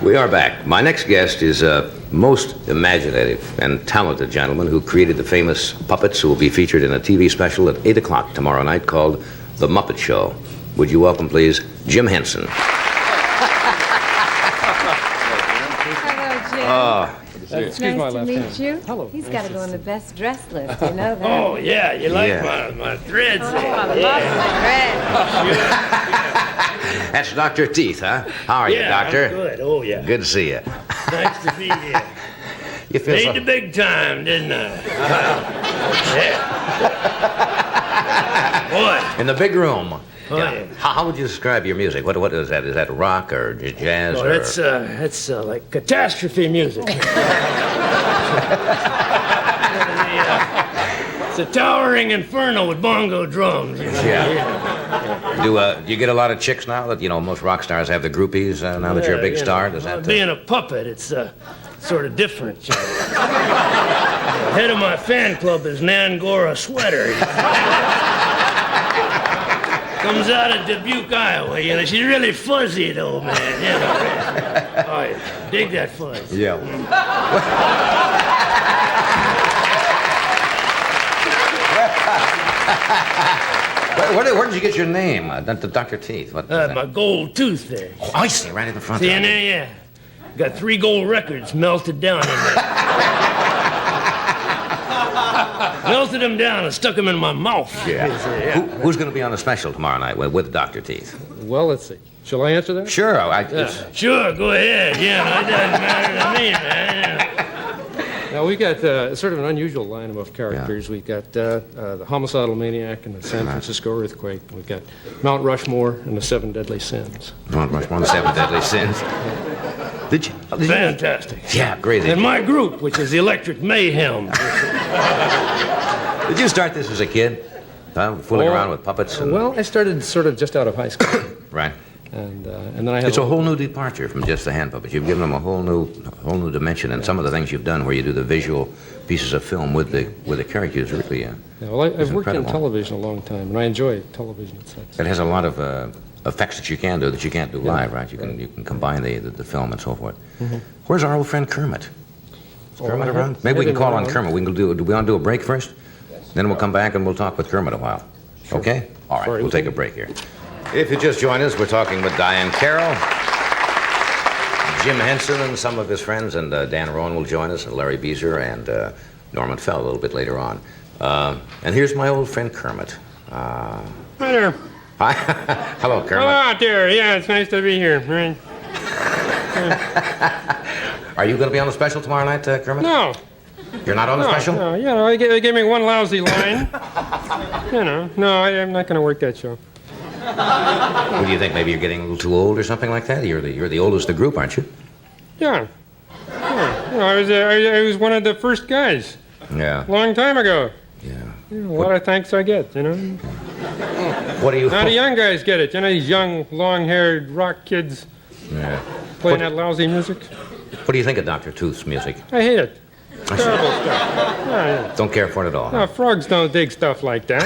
We are back. My next guest is a most imaginative and talented gentleman who created the famous puppets who will be featured in a TV special at 8 o'clock tomorrow night called The Muppet Show. Would you welcome, please, Jim Henson. Hello, Jim. It's nice to meet you. Hello. He's got to go on the best dress list, you know that? Oh, yeah, you like my threads there. I love my threads. That's Dr. Teeth, huh? How are you, Doctor? I'm good. Oh, yeah. Good to see you. Nice to be here. You feel Made the big time, didn't I? Yeah. Boy. In the big room. Oh, yeah. How would you describe your music? What is that? Is that rock or jazz? Oh, that's like catastrophe music. It's a towering inferno with bongo drums. Yeah. Do you get a lot of chicks now? That most rock stars have the groupies now that you're a big star. Does that? Being a puppet, it's sort of different. The head of my fan club is Nan Gora Sweater. Comes out of Dubuque, Iowa. She's really fuzzy though, man. Oh, yeah. Dig that fuzz. Yeah. Where did you get your name, Dr. Teeth? My gold tooth there. Oh, I see, right in the front. See in there, yeah. Got 3 gold records melted down in there. Melted them down and stuck them in my mouth. Yeah. Who's going to be on the special tomorrow night with Dr. Teeth? Well, let's see. Shall I answer that? Sure. Sure, go ahead. Yeah, it doesn't matter to me, man. Now, we've got sort of an unusual lineup of characters. Yeah. We've got the homicidal maniac and the San Francisco earthquake. We've got Mount Rushmore and the 7 deadly sins. Mount Rushmore and the 7 deadly sins. Did you? Fantastic. Yeah, great. And my group, which is the Electric Mayhem. Did you start this as a kid? Fooling around with puppets? Well, I started sort of just out of high school. Right. And then I had It's a whole new departure from just the hand puppets. You've given them a whole new dimension, and some of the things you've done where you do the visual pieces of film with the characters really. Yeah, well, I've worked in television a long time, and I enjoy television and such. It has a lot of effects that you can do that you can't do live, right? You can combine the film and so forth. Mm-hmm. Where's our old friend Kermit? Is Kermit around? Maybe we can call on Kermit. Do we want to do a break first? Then we'll come back and we'll talk with Kermit a while. Sure. Okay? All right, we'll take a break here. If you just joined us, we're talking with Diane Carroll, Jim Henson and some of his friends, and Dan Rowan will join us, and Larry Beezer, and Norman Fell a little bit later on. And here's my old friend Kermit. Hi there. Hi. Hello, Kermit. Hello out there. Yeah, it's nice to be here. Right. Are you going to be on the special tomorrow night, Kermit? No. You're not on the special? No, they gave me one lousy line. No, I'm not going to work that show. What do you think? Maybe you're getting a little too old or something like that? You're the oldest of the group, aren't you? Yeah. I was one of the first guys. Yeah. Long time ago. Yeah. A lot of thanks I get, What do you... Now the young guys get it, these young, long-haired rock kids playing that lousy music. What do you think of Dr. Tooth's music? I hate it. Terrible stuff. Don't care for it at all. No, frogs don't dig stuff like that.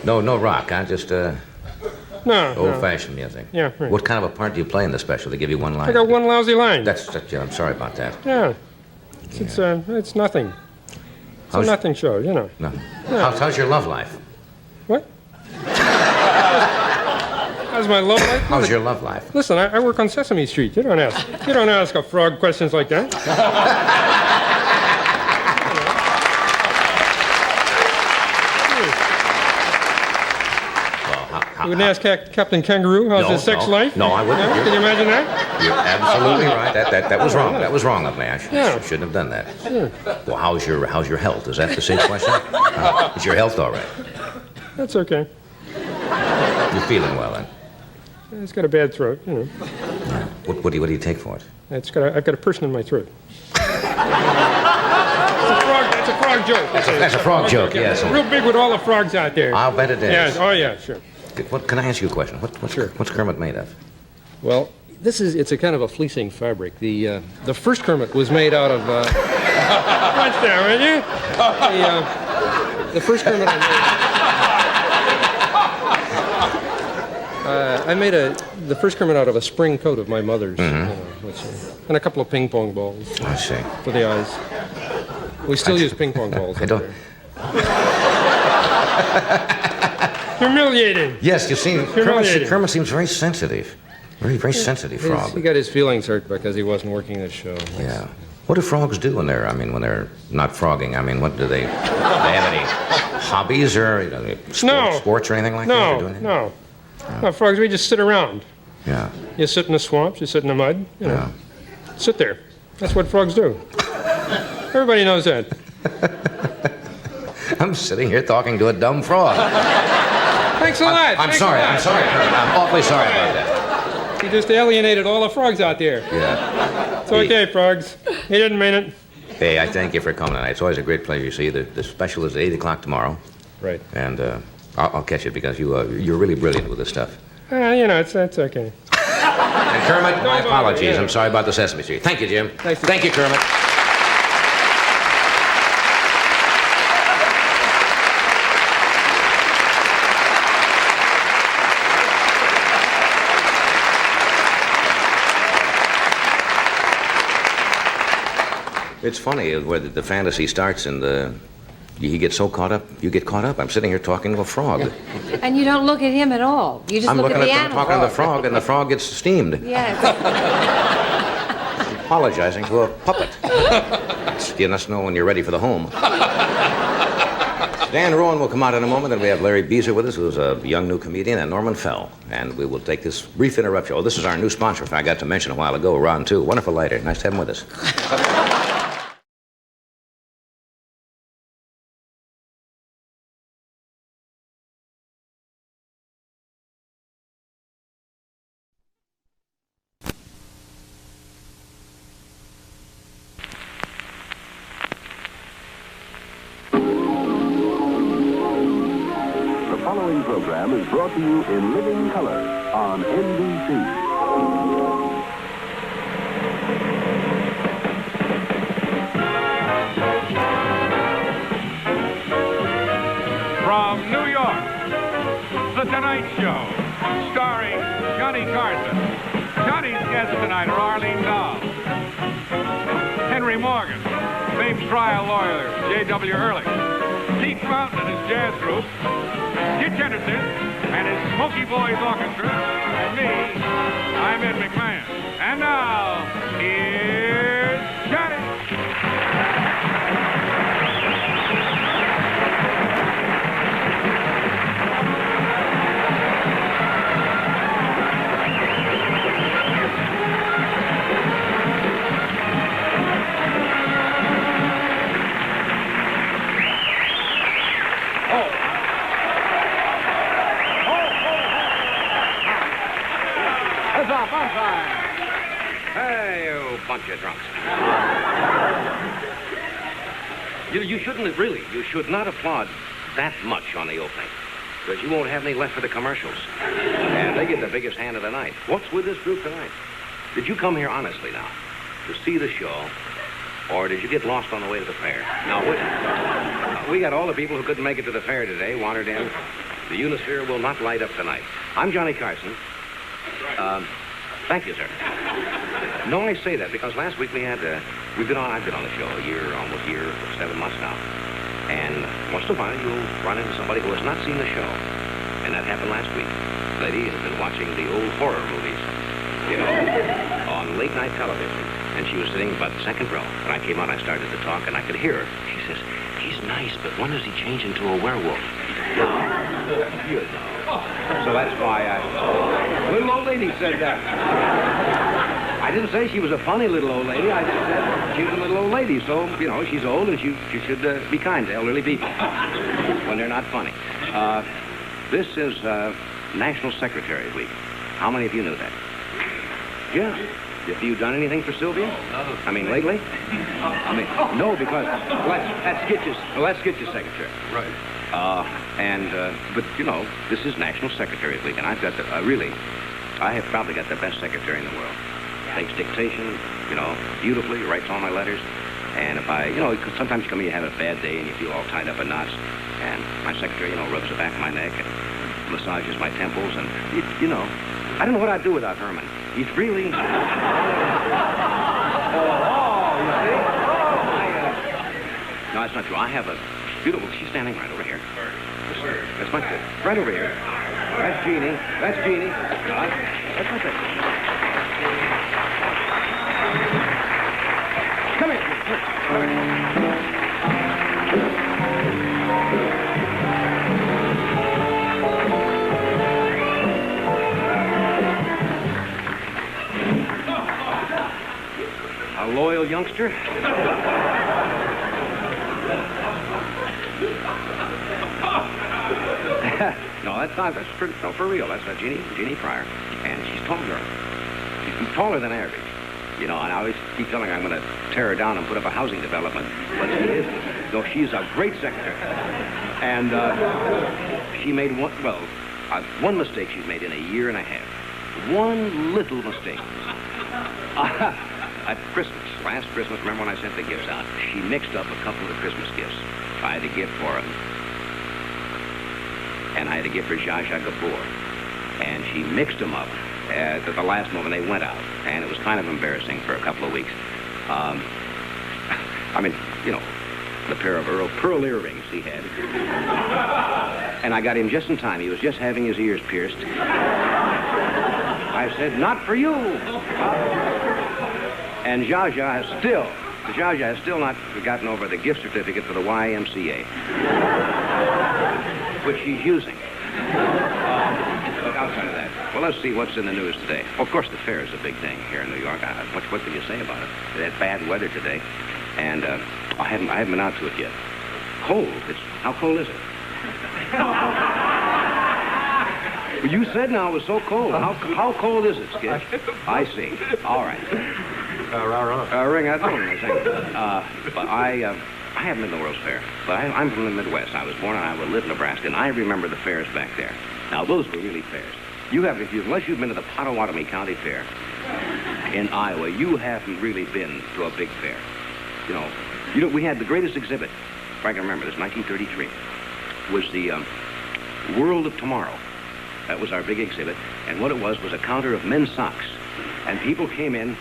No rock, huh? Just old-fashioned music. Yeah, right. What kind of a part do you play in the special? They give you one line. I got one lousy line. I'm sorry about that. Yeah. It's nothing. It's a nothing show, No. Yeah. How's your love life? What? How's my love life? How's your love life? Listen, I work on Sesame Street. You don't ask a frog questions like that. You wouldn't ask Captain Kangaroo how's his sex life? No, I wouldn't. Can you imagine that? You're absolutely right. That was wrong. That was wrong of me. I shouldn't have done that. Sure. Well, how's your health? Is that the same question? Is your health all right? That's okay. You're feeling well then? It's got a bad throat, What do you take for it? I've got a person in my throat. That's a frog joke. That's a frog joke, yes. It's real big with all the frogs out there. I'll bet it is. Yeah. Oh, yeah, sure. Can I ask you a question? What's Kermit made of? Well, it's a kind of a fleecing fabric. The first Kermit was made out of... Watch that, will you? The first Kermit I made... I made the first Kermit out of a spring coat of my mother's, and a couple of ping pong balls. I see. For the eyes. We still use ping pong balls. I don't. Humiliating. Yes, you see, Kermit seems very sensitive. Very, very sensitive frog. He got his feelings hurt because he wasn't working the show. Yeah. What do frogs do when they're, when they're not frogging? What do they have any hobbies or sports or anything like that? No. Frogs, we just sit around. Yeah. You sit in the swamps, you sit in the mud, sit there. That's what frogs do. Everybody knows that. I'm sitting here talking to a dumb frog. Thanks a lot. I'm sorry, Kermit. I'm awfully sorry about that. You just alienated all the frogs out there. Yeah. It's okay, frogs. He didn't mean it. Hey, I thank you for coming tonight. It's always a great pleasure. You see, the special is at 8 o'clock tomorrow. Right. And I'll catch it because you're really brilliant with this stuff. It's okay. And Kermit, my apologies. I'm sorry about the Sesame Street. Thank you, Jim. Thank you, Kermit. It's funny where the fantasy starts and you get so caught up. You get caught up. I'm sitting here talking to a frog. And you don't look at him at all. You just look at the animal. I'm talking to the frog, and the frog gets steamed. Yes. Apologizing to a puppet. You must know when you're ready for the home. Dan Rowan will come out in a moment, and we have Larry Beezer with us, who's a young new comedian, and Norman Fell. And we will take this brief interruption. Oh, this is our new sponsor, I forgot to mention a while ago, Ron, too. Wonderful lighter. Nice to have him with us. The following program is brought to you in living color on NBC. From New York, The Tonight Show, starring Johnny Carson. Johnny's guests tonight are Arlene Dahl, Henry Morgan, famed trial lawyer J.W. Ehrlich, Steve Fountain and his jazz group, Kit Henderson and his Smoky Boys Orchestra, and me, I'm Ed McMahon. And now, here's Johnny. Hey, you bunch of drunks. You shouldn't really. You should not applaud that much on the opening, because you won't have any left for the commercials. And they get the biggest hand of the night. What's with this group tonight? Did you come here honestly now to see the show, or did you get lost on the way to the fair? Now, we got all the people who couldn't make it to the fair today wandered in. The Unisphere will not light up tonight. I'm Johnny Carson. Thank you, sir. No, I say that because last week I've been on the show almost a year, 7 months now. And once in a while you'll run into somebody who has not seen the show. And that happened last week. The lady has been watching the old horror movies, on late night television. And she was sitting about the second row. When I came out, I started to talk, and I could hear her. She says, "He's nice, but when does he change into a werewolf?" You know. So that's why little old lady said that. I didn't say she was a funny little old lady. I just said she was a little old lady. So, she's old and she should be kind to elderly people when they're not funny. This is National Secretary Week. How many of you knew that? Yeah. Have you done anything for Sylvia? No. Lately? No, because let's get you secretary. Right. But this is National Secretary Week, and I've got I have probably got the best secretary in the world. Takes dictation, beautifully, writes all my letters. And if sometimes you come in, you have a bad day and you feel all tied up in knots. And my secretary, rubs the back of my neck and massages my temples, and, you know, I don't know what I'd do without Herman. He's really... you see? No, that's not true. I have a beautiful... She's standing right over here. That's my... Right over here. That's Jeannie. That's Jeannie. That's my thing. Come here. A loyal youngster. No, that's not. That's for real. That's Jeannie Pryor, and she's taller. She's taller than average. You know, and I always keep telling her I'm going to tear her down and put up a housing development, but she isn't. Though she's a great secretary, and she made one mistake she's made in a year and a half. One little mistake. At Christmas, last Christmas, remember when I sent the gifts out? She mixed up a couple of the Christmas gifts. I had a gift for him, and I had a gift for Zsa Zsa Gabor. And she mixed them up at the last moment. They went out, and it was kind of embarrassing for a couple of weeks. I mean, you know, the pair of pearl earrings he had. And I got him just in time. He was just having his ears pierced. I said, "Not for you." And Zsa Zsa has still not gotten over the gift certificate for the YMCA, which she's using. But outside of that, well, let's see what's in the news today. Well, of course, the fair is a big thing here in New York. What can you say about it? They had bad weather today, and I haven't been out to it yet. Cold. How cold is it? Well, you said now it was so cold. How cold is it, Skitch? I see. All right. Ring that phone, I think. But I haven't been to the World's Fair. But I'm from the Midwest. I was born in Iowa, lived in Nebraska, and I remember the fairs back there. Now, those were really fairs. Unless you've been to the Potawatomi County Fair in Iowa, you haven't really been to a big fair. You know, we had the greatest exhibit, if I can remember this, 1933, was the World of Tomorrow. That was our big exhibit, and what it was a counter of men's socks. And people came in.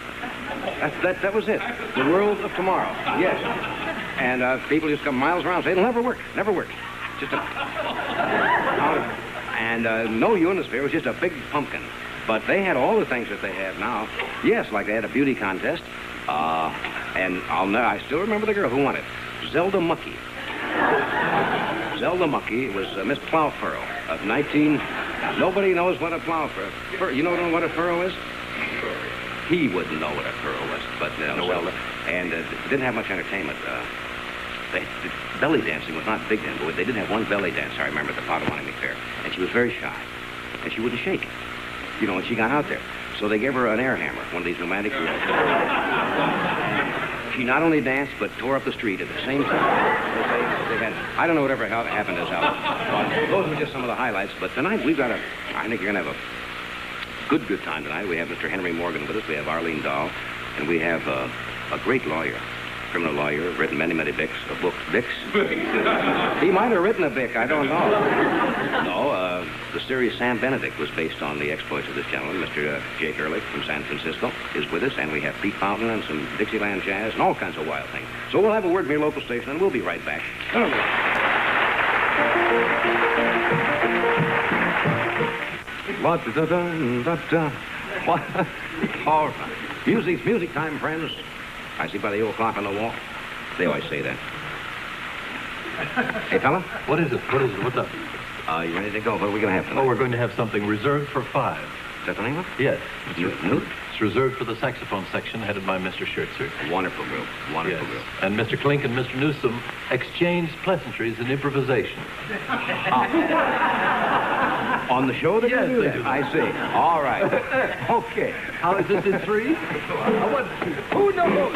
That was it. The World of Tomorrow. Yes. And people just come miles around and say, "It'll never work. Never work." Just a counter. And no Unisphere. It was just a big pumpkin. But they had all the things that they have now. Yes, like they had a beauty contest. And I still remember the girl who won it. Zelda Mucky. Zelda Mucky was Miss Plowfurrow of 19... Nobody knows what a furrow. You know what a furrow is? He wouldn't know what a furrow was, but Zelda. And didn't have much entertainment. Belly dancing was not big then, but they did have one belly dancer, I remember, at the Potawatomi Fair. And she was very shy. And she wouldn't shake. You know, and she got out there. So they gave her an air hammer, one of these pneumatic wheels. She not only danced, but tore up the street at the same time. I don't know whatever happened to Zelda. But those were just some of the highlights. But tonight I think you're going to have a good time tonight. We have Mr. Henry Morgan with us. We have Arlene Dahl. And we have a great lawyer, criminal lawyer, written many books. He might have written a book, I don't know. No, the series Sam Benedict was based on the exploits of this gentleman. Mr. Jake Ehrlich from San Francisco is with us, and we have Pete Fountain and some Dixieland jazz and all kinds of wild things. So we'll have a word from your local station, and we'll be right back. All right. Music's music time, friends. I see by the old clock on the wall. They always say that. Hey, fella? What is it? What's up? You ready to go? What are we going to have tonight? Oh, we're going to have something reserved for 5. Is that the name of it? Yes. Newt? It's reserved for the saxophone section, headed by Mr. Schertzer. Wonderful group. Wonderful group. And Mr. Klink and Mr. Newsom exchanged pleasantries and improvisation. On the show, they Yes, do they that. do. I see. All right. Okay. How is this in 3? Who knows?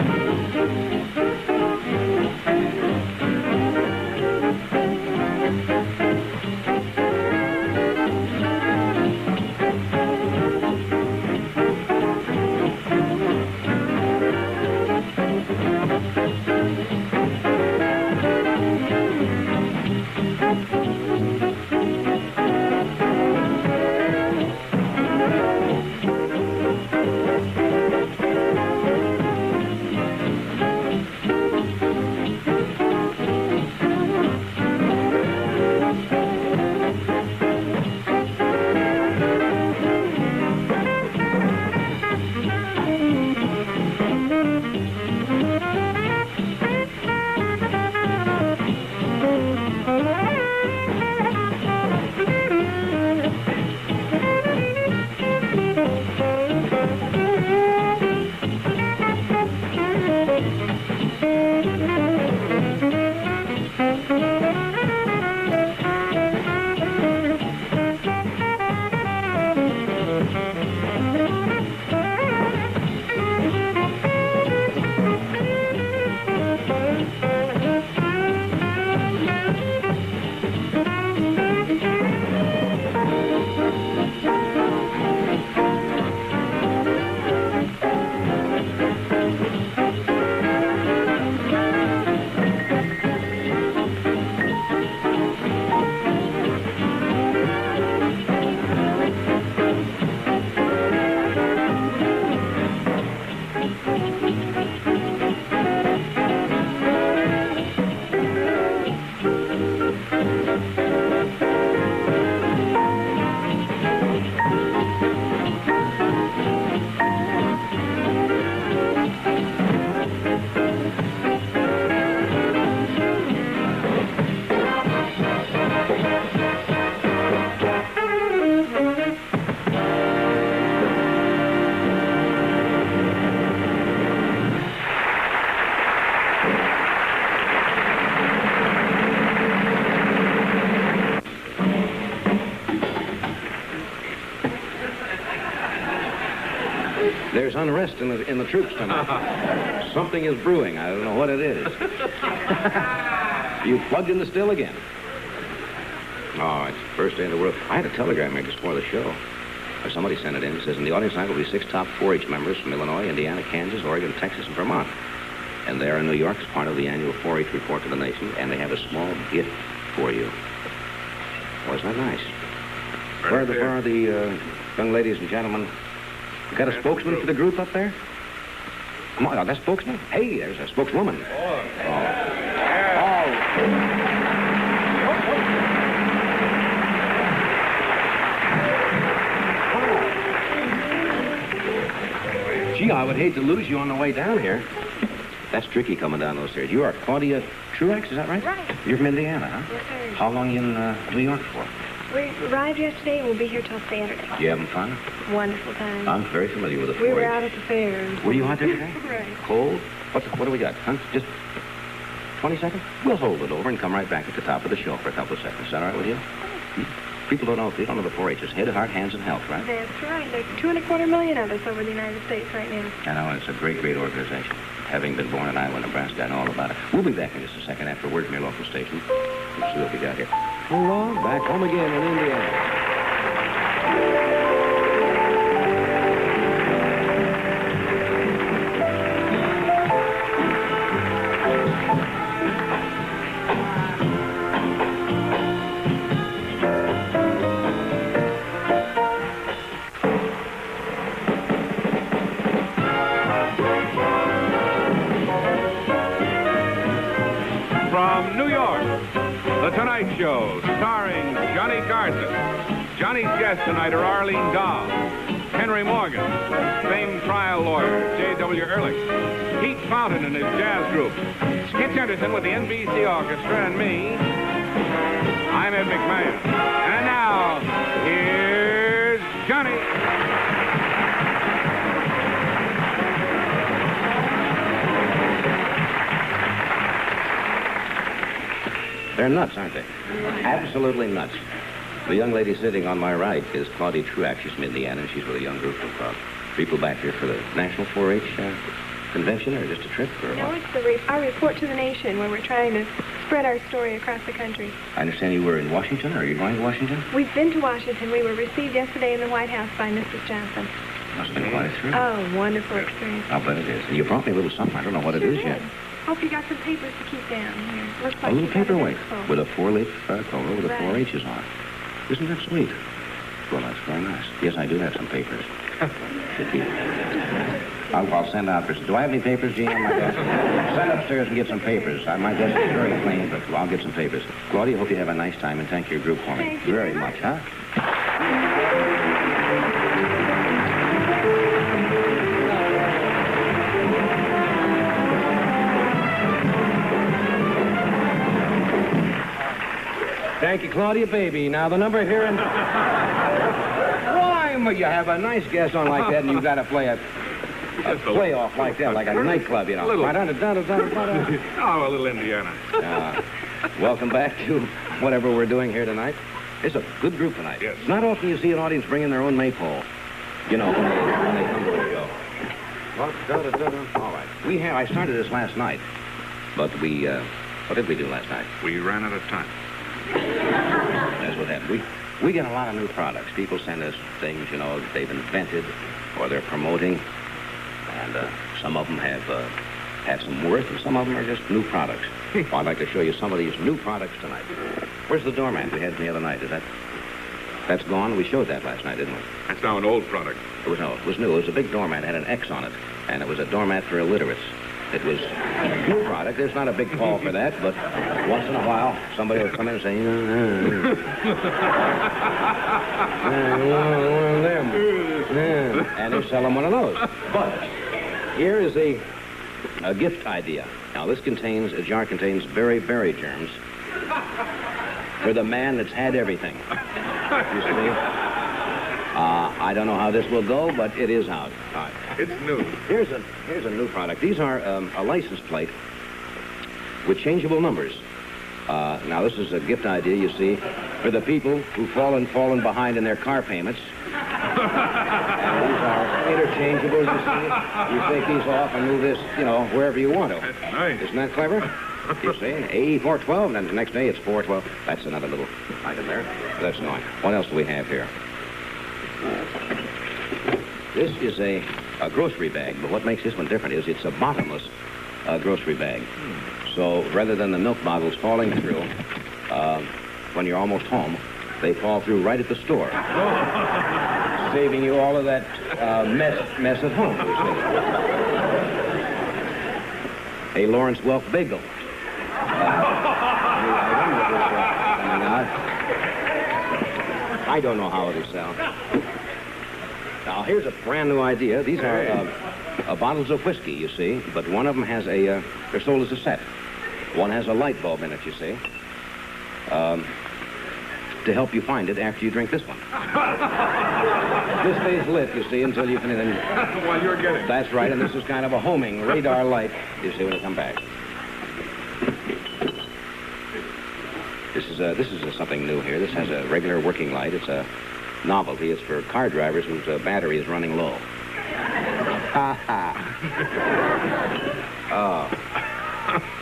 There's unrest in the troops tonight. Something is brewing. I don't know what it is. You plugged in the still again. Oh, it's the first day in the world. I had a telegram here just before the show. Somebody sent it in. It says, in the audience tonight will be 6 top 4-H members from Illinois, Indiana, Kansas, Oregon, Texas, and Vermont. And they are in New York as part of the annual 4-H report to the nation, and they have a small gift for you. Well, isn't that nice? Where are the young ladies and gentlemen? You got a spokesman for the group up there? Come on, that spokesman? Hey, there's a spokeswoman. Gee, I would hate to lose you on the way down here. That's tricky coming down those stairs. You are Claudia Truex, is that right? Right. You're from Indiana, huh? Yes, sir. How long you in New York for? We arrived yesterday and we'll be here till Saturday. You having fun? Wonderful time. I'm very familiar with the 4-H. We were out at the fair. Were you out there today? Right. Cold? What do we got, huh? Just 20 seconds? We'll hold it over and come right back at the top of the show for a couple of seconds. Is that all right with you? People don't know the 4-H's. Head, heart, hands, and health, right? That's right. There's 2.25 million of us over the United States right now. I know, it's a great, great organization. Having been born in Iowa, Nebraska, I know all about it. We'll be back in just a second after a word from your local station. We'll see what we got here. Hello, back home again in Indiana. From New York, The Tonight Show, starring Johnny Carson. Johnny's guests tonight are Arlene Dahl, Henry Morgan, famed trial lawyer J.W. Ehrlich, Pete Fountain and his jazz group, Skitch Henderson with the NBC Orchestra, and me, I'm Ed McMahon. And now, here's Johnny. They're nuts, aren't they? Absolutely nuts. The young lady sitting on my right is Claudia Truex. She's from Indiana, and she's with a young group of people back here for the National 4-H convention, or just a trip, or No, what? it's our report to the nation where we're trying to spread our story across the country. I understand you were in Washington, or are you going to Washington? We've been to Washington. We were received yesterday in the White House by Mrs. Johnson. Must have been quite a thrill. Oh, wonderful experience. I'll bet it is. And you brought me a little something. I don't know what it is yet. Hope you got some papers to keep down here. Looks like A little you got a paperweight expo. with a 4-leaf cover with the Right. 4-H's on it. Isn't that sweet? Well, that's very nice. Yes, I do have some papers. Should be. I'll send out. Do I have any papers, Gene, on my desk? Send upstairs and get some papers. My desk is very clean, but I'll get some papers. Claudia, hope you have a nice time, and thank your group for me. Thank you very very much, huh? Thank you, Claudia, baby. Now, the number here in... Why, you have a nice guest on like that, and you've got to play a playoff like that, like a nightclub, you know. Oh, a little Indiana. Welcome back to whatever we're doing here tonight. It's a good group tonight. Yes. Not often you see an audience bring in their own maypole. You know, when they come to a show. All right. I started this last night, but what did we do last night? We ran out of time. That's what happened. We get a lot of new products. People send us things, you know, that they've invented or they're promoting. And some of them have some worth, and some of them are just new products. Well, I'd like to show you some of these new products tonight. Where's the doormat we had the other night? That's gone? We showed that last night, didn't we? That's now an old product. It was new. It was a big doormat. It had an X on it. And it was a doormat for illiterates. It was a new product. There's not a big call for that, but once in a while, somebody will come in and say, one of them. And they sell them one of those. But here is a gift idea. Now, a jar contains very, very germs for the man that's had everything. You see? I don't know how this will go, but it is out. All right. It's new. Here's a new product. These are a license plate with changeable numbers. Now, this is a gift idea, you see. for the people who've fallen behind in their car payments. And these are interchangeable, you see. You take these off and move this, wherever you want to. That's nice. Isn't that clever? You see, A412, and then the next day it's 412. That's another little item there. That's annoying. What else do we have here? This is a grocery bag, but what makes this one different is it's a bottomless grocery bag. So rather than the milk bottles falling through when you're almost home, they fall through right at the store, saving you all of that mess at home, you see. A Lawrence Welk bagel. I don't know how it'll sound. Now, here's a brand new idea. These are bottles of whiskey, you see, but one of them has they're sold as a set. One has a light bulb in it, you see, to help you find it after you drink this one. This stays lit, you see, until you finish. While you're getting. That's right, and this is kind of a homing radar light, you see, when you come back. This is something new here. This has a regular working light. It's a novelty. It's for car drivers whose battery is running low.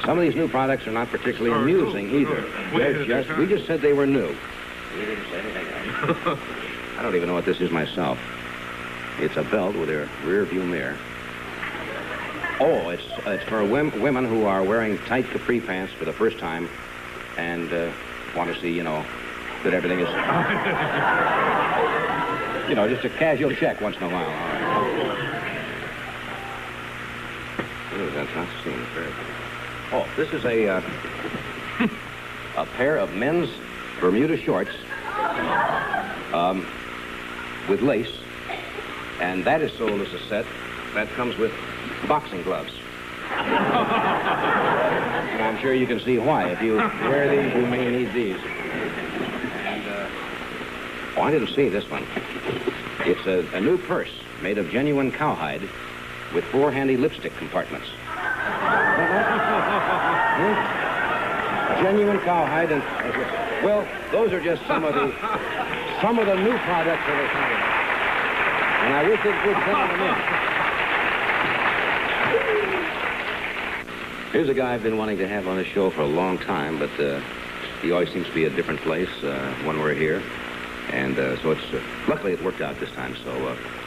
Some of these new products are not particularly amusing either. We just said they were new. We didn't say anything else. I don't even know what this is myself. It's a belt with a rear view mirror. Oh, it's for women who are wearing tight capri pants for the first time and want to see, that everything is, just a casual check once in a while. All right. Ooh, that's not seen. Oh, this is a pair of men's Bermuda shorts with lace, and that is sold as a set. That comes with boxing gloves. And I'm sure you can see why. If you wear these, you may need these. And, I didn't see this one. It's a new purse made of genuine cowhide with 4 handy lipstick compartments. Genuine cowhide and... Well, those are just some of the new products that are coming. And I wish it would send them in. Here's a guy I've been wanting to have on the show for a long time, but he always seems to be a different place when we're here. And so it's luckily it worked out this time. So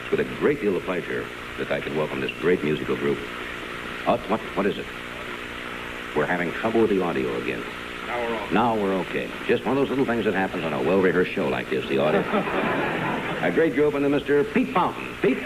it's with a great deal of pleasure that I can welcome this great musical group. What is it? We're having trouble with the audio again. Now we're okay. Just one of those little things that happens on a well-rehearsed show like this, the audio. A great group under Mr. Pete Fountain. Pete?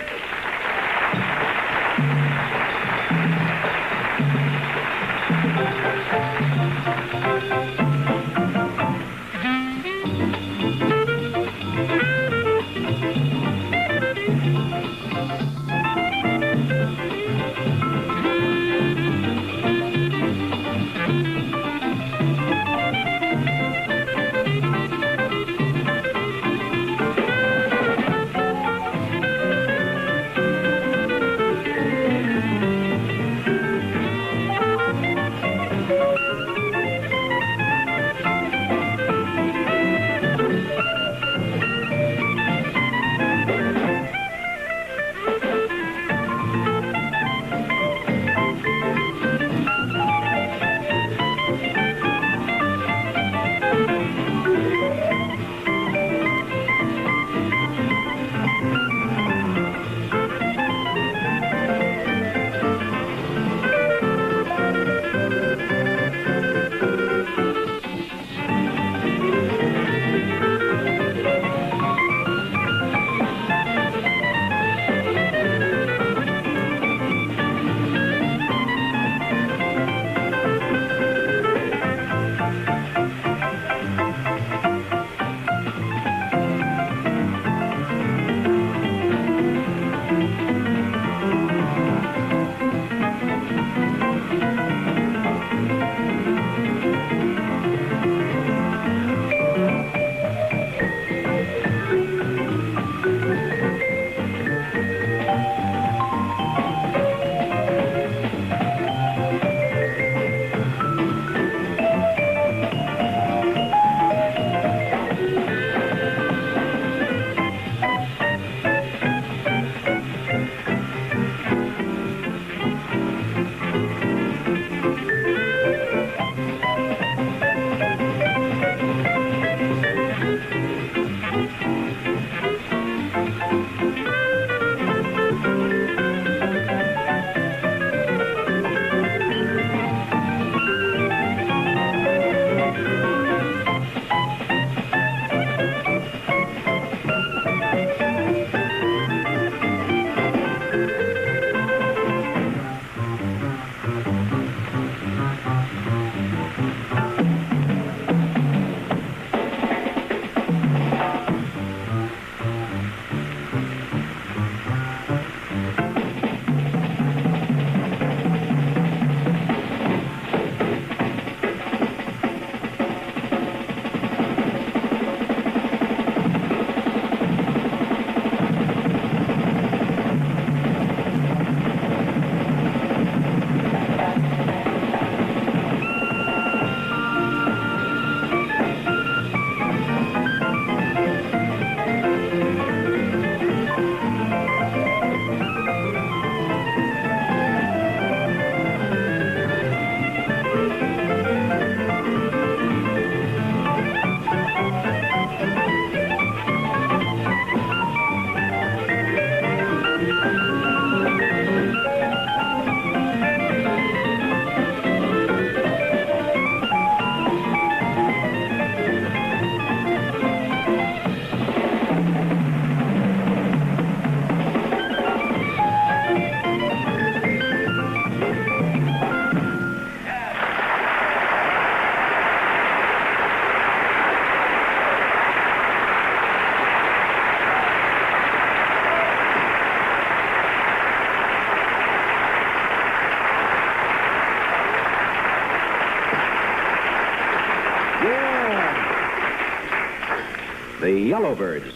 The Yellowbirds.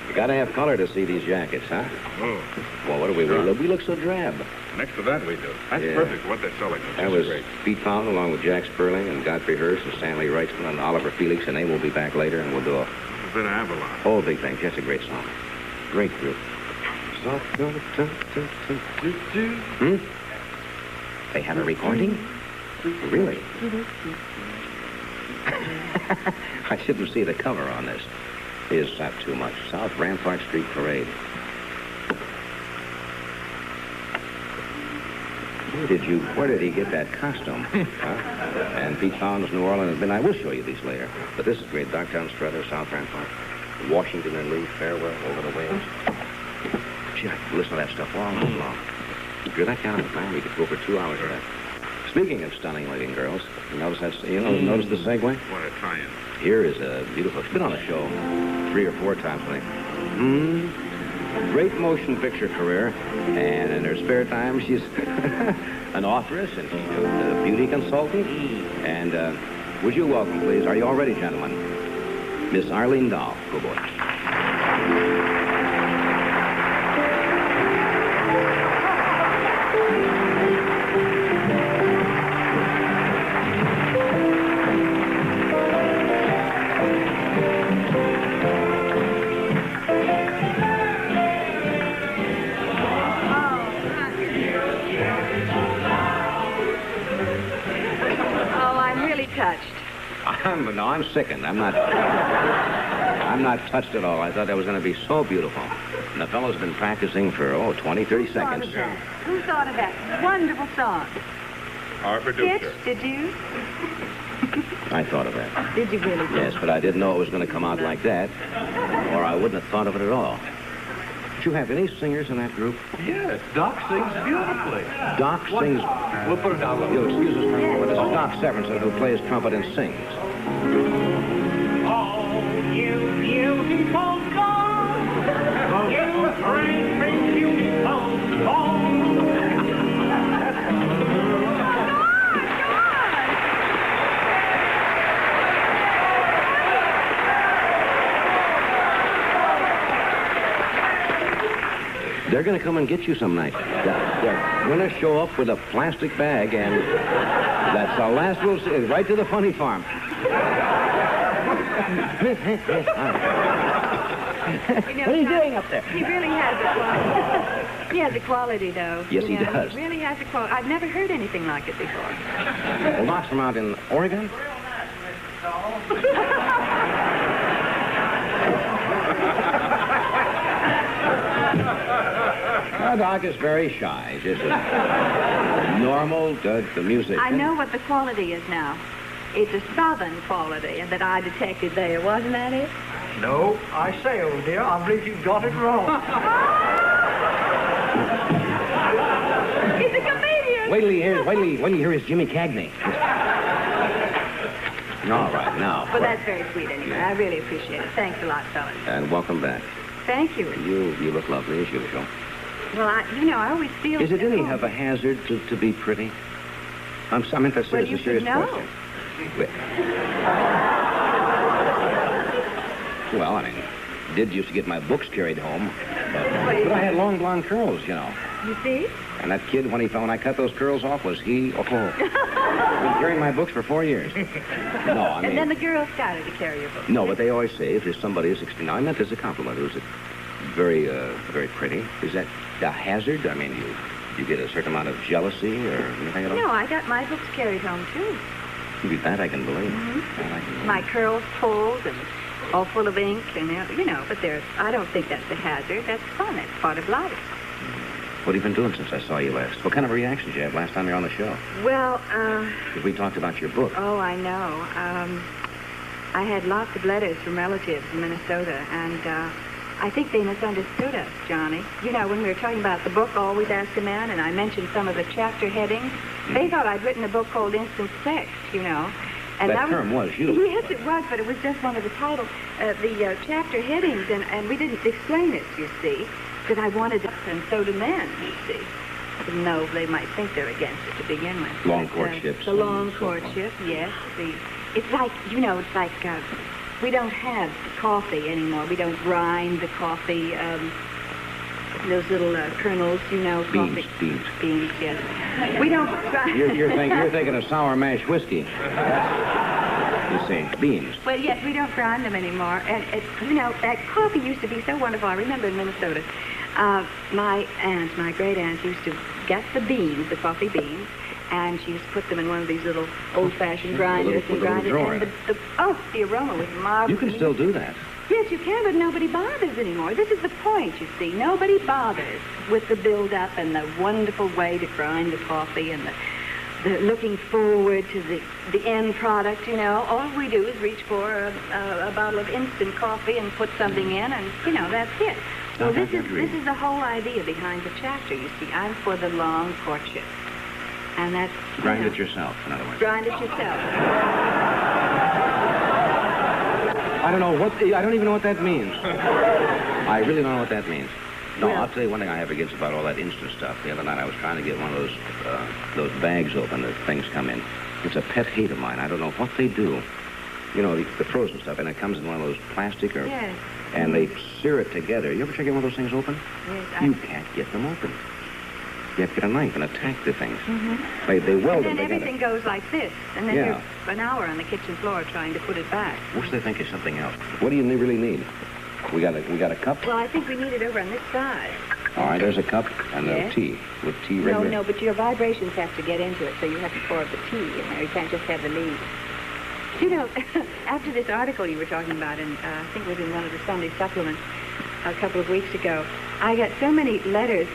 You gotta have color to see these jackets, huh? Oh. Well, what do we look? We look so drab. Next to that, we do. That's Yeah. perfect for what they're selling. That was Pete Pound along with Jack Sperling and Godfrey Hurst and Stanley Wrightsman and Oliver Felix, and they will be back later, and we'll do a A bit of Avalon. whole big thing. Just a great song. Great group. They have a recording? Really? I shouldn't see the cover on this. Is that too much? South Rampart Street Parade. Where did he get that costume? Huh? And Pete Pound's New Orleans, and I will show you these later. But this is great. Dogtown Struther, South Rampart, Washington and Lee, Farewell, Over the Waves. Gee, I could listen to that stuff all night long. If you're that kind of a man, we could go for 2 hours of that. Speaking of stunning-looking girls, notice the segue? What a tie-in. Here is a beautiful, she's been on the show 3 or 4 times, I think. Great motion picture career, and in her spare time, she's an authoress, and she's a beauty consultant. And would you welcome, please, are you all ready, gentlemen? Miss Arlene Dahl. Go boy. No, I'm sickened. I'm not touched at all. I thought that was going to be so beautiful. And the fellow's been practicing for, 20, 30 seconds. Who thought of that wonderful song? Our producer. Kitch, did you? I thought of that. Did you really? Yes, but I didn't know it was going to come out like that, or I wouldn't have thought of it at all. Did you have any singers in that group? Yes, Doc sings beautifully. Doc sings... We'll put it down. You'll excuse us for a moment. This is Doc Severinsen, who plays trumpet and sings. Oh, you beautiful God, you bring me beautiful God. They're going to come and get you some night. They're going to show up with a plastic bag, and that's the last we'll see. Right to the funny farm. What are you doing up there? He really has a quality. He has a quality, though. Yes, he does. He really has a quality. I've never heard anything like it before. Well, Doc's from out in Oregon? Doc is very shy. Just normal, the music. I know what the quality is now. It's a southern quality that I detected there. Wasn't that it? No, I say, old dear, I believe you got it wrong. He's a comedian. Wait till you hear his Jimmy Cagney. All right, now. Well, that's very sweet anyway. I really appreciate it. Thanks a lot, fellas. And welcome back. Thank you. You look lovely, as usual. Well, I always feel... Is it any of a hazard to be pretty? I'm interested. Well, It's you a serious should know. question. Well, I mean, did used to get my books carried home, but I had long blonde curls, you know. You see? And that kid, when I cut those curls off, was he? Oh, been carrying my books for 4 years. No, I mean. And then the girls started to carry your books. No, but they always say if somebody is 16. Now, I meant as a compliment. Who's very, very pretty. Is that a hazard? I mean, you get a certain amount of jealousy or anything at all? No, I got my books carried home too. That I can believe. Mm-hmm. That I can believe. My curls pulled and all full of ink, and but I don't think that's a hazard. That's fun. That's part of life. What have you been doing since I saw you last? What kind of reactions did you have last time you were on the show? Well, We talked about your book. Oh, I know. I had lots of letters from relatives in Minnesota, and I think they misunderstood us, Johnny. You know, when we were talking about the book, Always Ask a Man, and I mentioned some of the chapter headings, they thought I'd written a book called Instant Sex, you know. And that term was you. Yes, it was, but it was just one of the titles, the chapter headings, and we didn't explain it, you see, because I wanted it, and so do men, you see. Even though they might think they're against it to begin with. Long courtships. The long courtship, yes. it's like, we don't have coffee anymore. We don't grind the coffee, those little kernels, coffee. Beans, yes. We don't grind. You're thinking of sour mash whiskey. You say beans. Well, yes, we don't grind them anymore. And, that coffee used to be so wonderful. I remember in Minnesota, my great aunt used to get the beans, the coffee beans, and she used to put them in one of these little old-fashioned grinders and grind it. And the aroma was marvelous. You can still do that. Yes, you can, but nobody bothers anymore. This is the point, you see. Nobody bothers with the build-up and the wonderful way to grind the coffee and the looking forward to the end product, All we do is reach for a bottle of instant coffee and put something in, and, that's it. Well, this is the whole idea behind the chapter, you see. I'm for the long courtship. And that's... Grind it yourself, in other words. Grind it yourself. I don't even know what that means. I really don't know what that means. No, I'll tell you one thing I have against about all that instant stuff. The other night I was trying to get one of those bags open that things come in. It's a pet hate of mine. I don't know what they do. The frozen stuff, and it comes in one of those plastic or... Yes. And they sear it together. You ever try to get one of those things open? Yes, You can't get them open. You have to get a knife and attack the things. Mm-hmm. They weld them together. And then together. everything goes like this. And then you're an hour on the kitchen floor trying to put it back. Wish they think of something else. What do you really need? We got a cup? Well, I think we need it over on this side. All right, there's a cup and a tea. With tea regular. No, but your vibrations have to get into it, so you have to pour the tea in there. You can't just have the leaves. After this article you were talking about, and I think it was in one of the Sunday supplements a couple of weeks ago, I got so many letters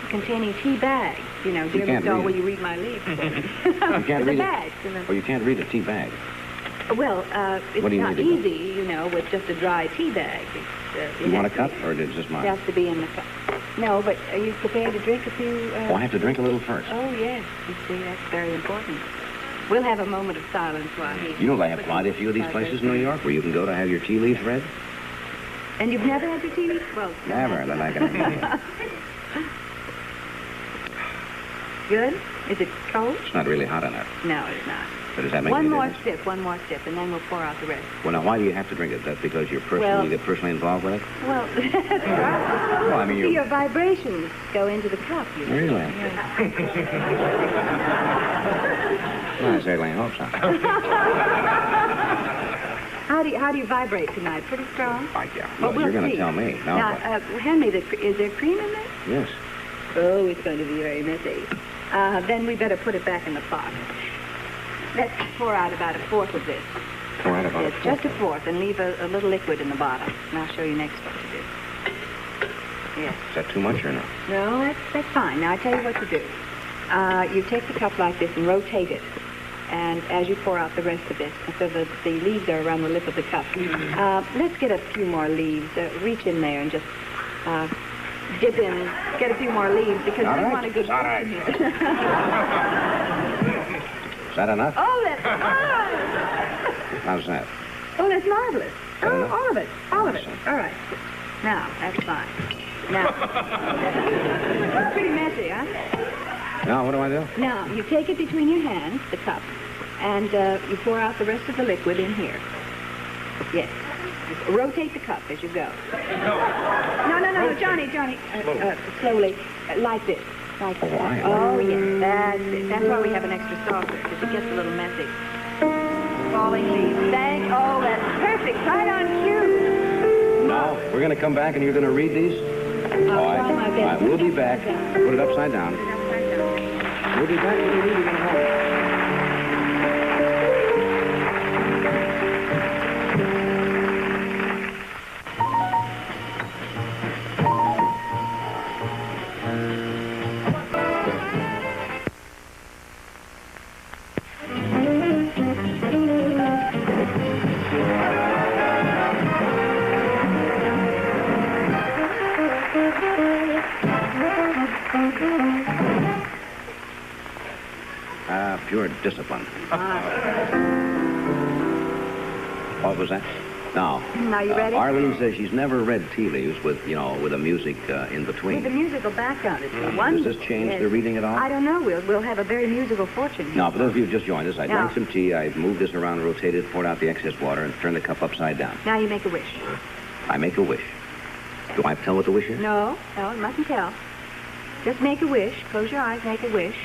containing tea bags. Dear Miss Doll, will you read my leaves? You can't read bags. Oh, you can't read a tea bag. Well, it's not easy, with just a dry tea bag. You want a cup, or is it just mine? It has to be in the cup. No, but are you prepared to drink a few? I have to drink a little first. Oh, yes. You see, that's very important. We'll have a moment of silence while he... You know they have quite a few of these places in New York where you can go to have your tea leaves read? And you've never had your tea leaves? Well, never, that I can imagine. Good? Is it cold? It's not really hot enough. No, it's not. But does that make any difference? One more sip, and then we'll pour out the rest. Well, now, why do you have to drink it? That's because you get personally involved with it? Well, that's right. Well, I mean, see, your vibrations go into the cup. Really? Yeah. Well, I certainly hope so. How do you vibrate tonight? Pretty strong? Yeah. Well, you're going to tell me. Now, hand me is there cream in there? Yes. Oh, it's going to be very messy. Then we better put it back in the pot. Let's pour out about a fourth of this. Pour out about a fourth? Just a fourth, and leave a little liquid in the bottom. And I'll show you next what to do. Yes. Is that too much or no? No, that's fine. Now, I'll tell you what to do. You take the cup like this and rotate it. And as you pour out the rest of it, so the leaves are around the lip of the cup. Let's get a few more leaves. Reach in there and just dip in, get a few more leaves, because we want a good person here. Is that enough? Oh, that's fine. How's that? Oh, that's marvelous. Enough? All of it. All right. Now, that's fine. Now, that's pretty messy, huh? Now, what do I do? Now, you take it between your hands, the cup, and you pour out the rest of the liquid in here. Yes. Just rotate the cup as you go. No, Johnny. Slowly, like this. Like this. Oh, yes, that's it. That's why we have an extra saucer, because it gets a little messy. Falling leaves. Oh, that's perfect. Right on cue. No, we're going to come back and you're going to read these? All right, we'll be back. Put it upside down. We'll be back when you leave again home. Pure discipline. What was that? Now, you ready? Arlene says she's never read tea leaves with, with the music in between. With a musical background. It's wonderful. Does this change the reading at all? I don't know. We'll have a very musical fortune here. Now, for those of you who just joined us, I Now. drank some tea, I moved this around, rotated, poured out the excess water, and turned the cup upside down. Now you make a wish. I make a wish. Do I have to tell what the wish is? No, you mustn't tell. Just make a wish. Close your eyes, make a wish.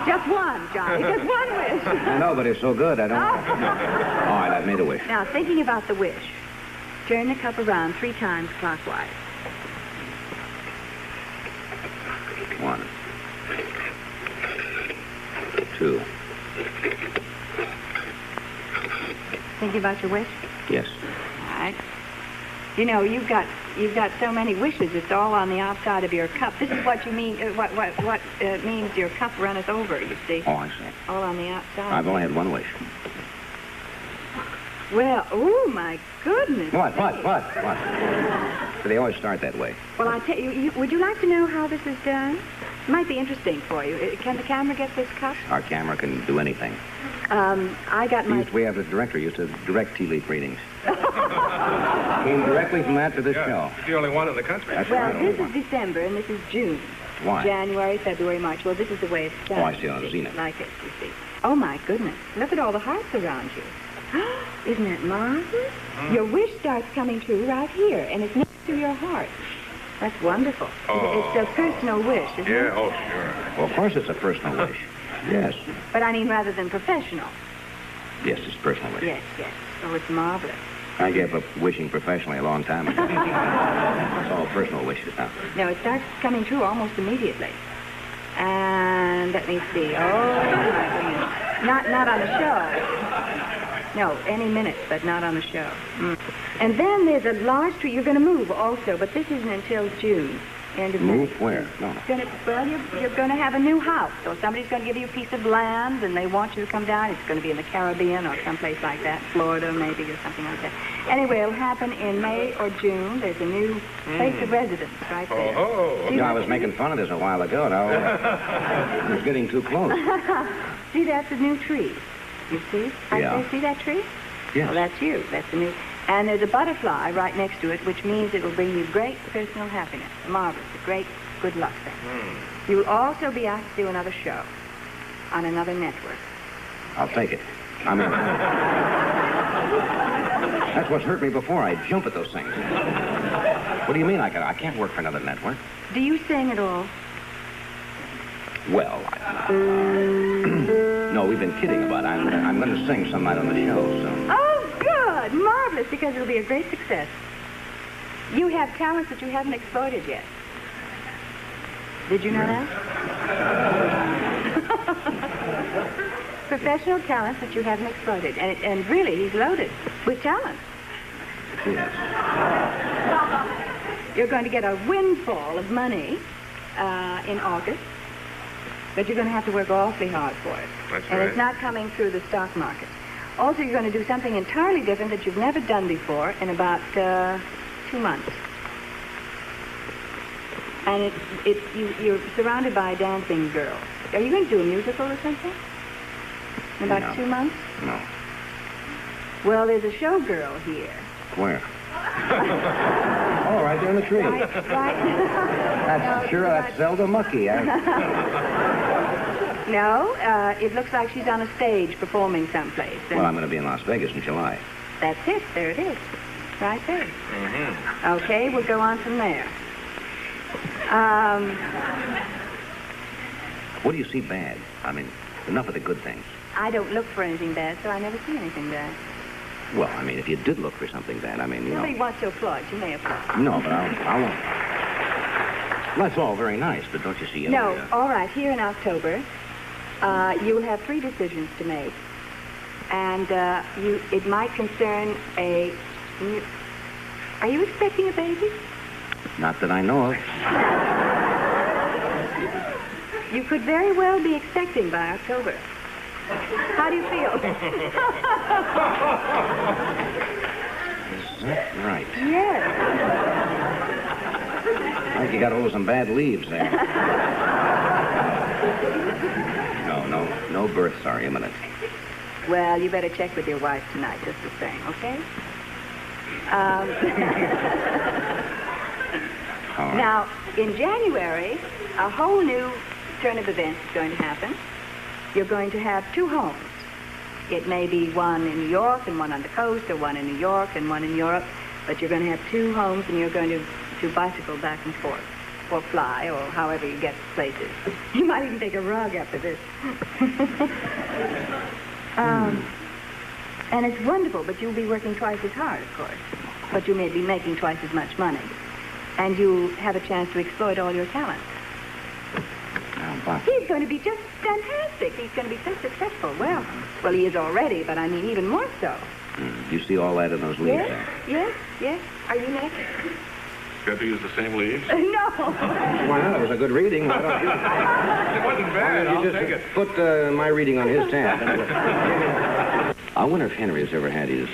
Just one, Johnny. Just one wish. I know, but it's so good, I don't... All right, I've made a wish. Now, thinking about the wish, turn the cup around 3 times clockwise. 1, 2. Thinking about your wish? Yes. All right. You know, you've got so many wishes. It's all on the outside of your cup. This is what you mean. What means your cup runneth over. You see. Oh, I see. All on the outside. I've only had one wish. Well, oh my goodness. What? They always start that way. Well, I tell you, would you like to know how this is done? It might be interesting for you. Can the camera get this cup? Our camera can do anything. I got my... We have a director used to direct tea leaf readings. Came directly from that to this show. It's the only one in the country. That's Well, right, this only is December, and this is June. Why? January, February, March. Well, this is the way it's done. Oh, I see, on the zenith. Like it, you see. Oh, my goodness. Look at all the hearts around you. Isn't that marvelous? Your wish starts coming true right here, and it's next to your heart. That's wonderful. It's a personal wish, isn't it? Yeah, oh, sure. Well, of course it's a personal wish. Yes. But I mean rather than professional. Yes, it's a personal wish. Yes. Oh, it's marvelous. I gave up wishing professionally a long time ago. It's all personal wishes now. No, it starts coming true almost immediately. And let me see. Oh, my goodness. Not on the show. No, any minute, but not on the show. And then there's a large tree. You're going to move also, but this isn't until June. End of May. Move where? No. You're going to have a new house. So somebody's going to give you a piece of land, and they want you to come down. It's going to be in the Caribbean or someplace like that, Florida maybe, or something like that. Anyway, it'll happen in May or June. There's a new place of residence right there. I was making fun of this a while ago. Now, it was getting too close. See, that's a new tree. You see? Yeah. See that tree? Yes. Well, that's you. That's the new... And there's a butterfly right next to it, which means it will bring you great personal happiness. Marvelous. A great good luck thing. You will also be asked to do another show on another network. I'll take it. I mean, that's what's hurt me before. I jump at those things. What do you mean I can't work for another network? Do you sing at all? Well, no, we've been kidding about it. I'm going to sing some night on the show, so... Oh, good! Marvelous, because it'll be a great success. You have talents that you haven't exploited yet. Did you know that? Professional talents that you haven't exploited. And really, he's loaded with talent. Yes. You're going to get a windfall of money in August. But you're going to have to work awfully hard for it. That's and right. it's not coming through the stock market. Also, you're going to do something entirely different that you've never done before in about 2 months. And you're surrounded by dancing girls. Are you going to do a musical or something? In about 2 months? No. Well, there's a showgirl here. Where? Oh, right there in the tree. Right. That's Zelda Mucky. No, it looks like she's on a stage performing someplace. Well, I'm going to be in Las Vegas in July. That's it. There it is. Right there. Okay, we'll go on from there. What do you see bad? I mean, enough of the good things. I don't look for anything bad, so I never see anything bad. Well, I mean, if you did look for something bad, I mean, you know... Nobody wants to applaud. You may applaud. No, but I won't. Well, that's all very nice, but don't you see... No, all right. Here in October, you'll have 3 decisions to make. And it might concern a... Are you expecting a baby? Not that I know of. You could very well be expecting by October. How do you feel? Is that right? Yes. I think you got hold of some bad leaves there. No births are imminent. Well, you better check with your wife tonight, just the same, okay? Now, in January, a whole new turn of events is going to happen. You're going to have 2 homes. It may be one in New York and one on the coast, or one in New York and one in Europe, but you're going to have 2 homes, and you're going to bicycle back and forth, or fly, or however you get places. You might even take a rug after this. And it's wonderful, but you'll be working twice as hard, of course. But you may be making twice as much money. And you have a chance to exploit all your talents. He's going to be just fantastic. He's going to be so successful. Well, he is already, but I mean even more so. You see all that in those leaves? Yes. Are you next? Got to use the same leaves? No. Why not? It was a good reading. Why don't you? It wasn't bad. I'll take it. Put my reading on his tab. I wonder if Henry has ever had his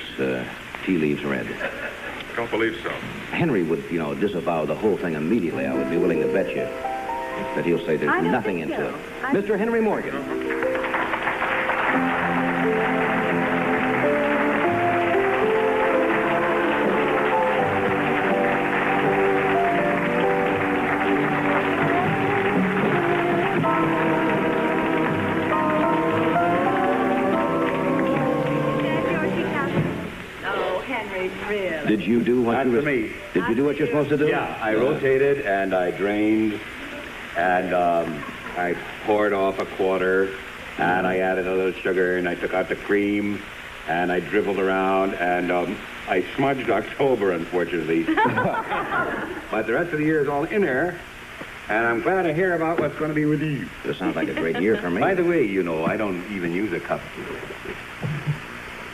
tea leaves read. Don't believe so. Henry would, disavow the whole thing immediately. I would be willing to bet you that he'll say there's nothing into it. Mr. Henry Morgan. Did you do what That's you were... for me. Did you do what you're supposed to do? Yeah, I rotated and I drained and I poured off a quarter and I added a little sugar and I took out the cream and I dribbled around and I smudged October, unfortunately. But the rest of the year is all in there, and I'm glad to hear about what's going to be with you. This sounds like a great year for me. By the way, I don't even use a cup.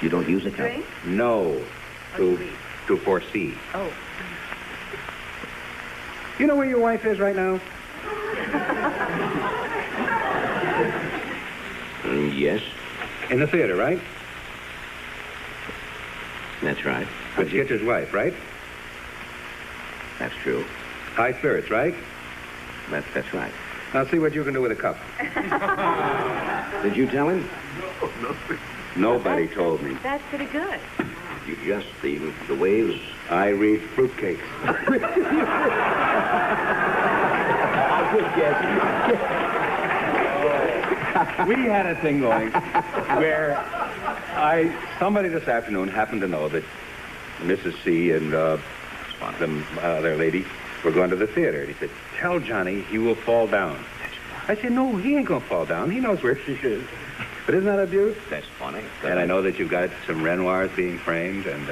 You don't use a cup? Drink? No. To foresee. Oh. You know where your wife is right now? Yes. In the theater, right? That's right. With Skitcher's wife, right? That's true. High spirits, right? That's right. Now see what you can do with a cup. Did you tell him? No, nothing. Nobody told me. That's pretty good. You just, the waves. I read fruitcakes. We had a thing going where somebody this afternoon happened to know that Mrs. C and the other lady were going to the theater. And he said, tell Johnny he will fall down. I said, no, he ain't going to fall down. He knows where she is. But isn't that a beaut? That's funny. And I know that you've got some Renoirs being framed, and...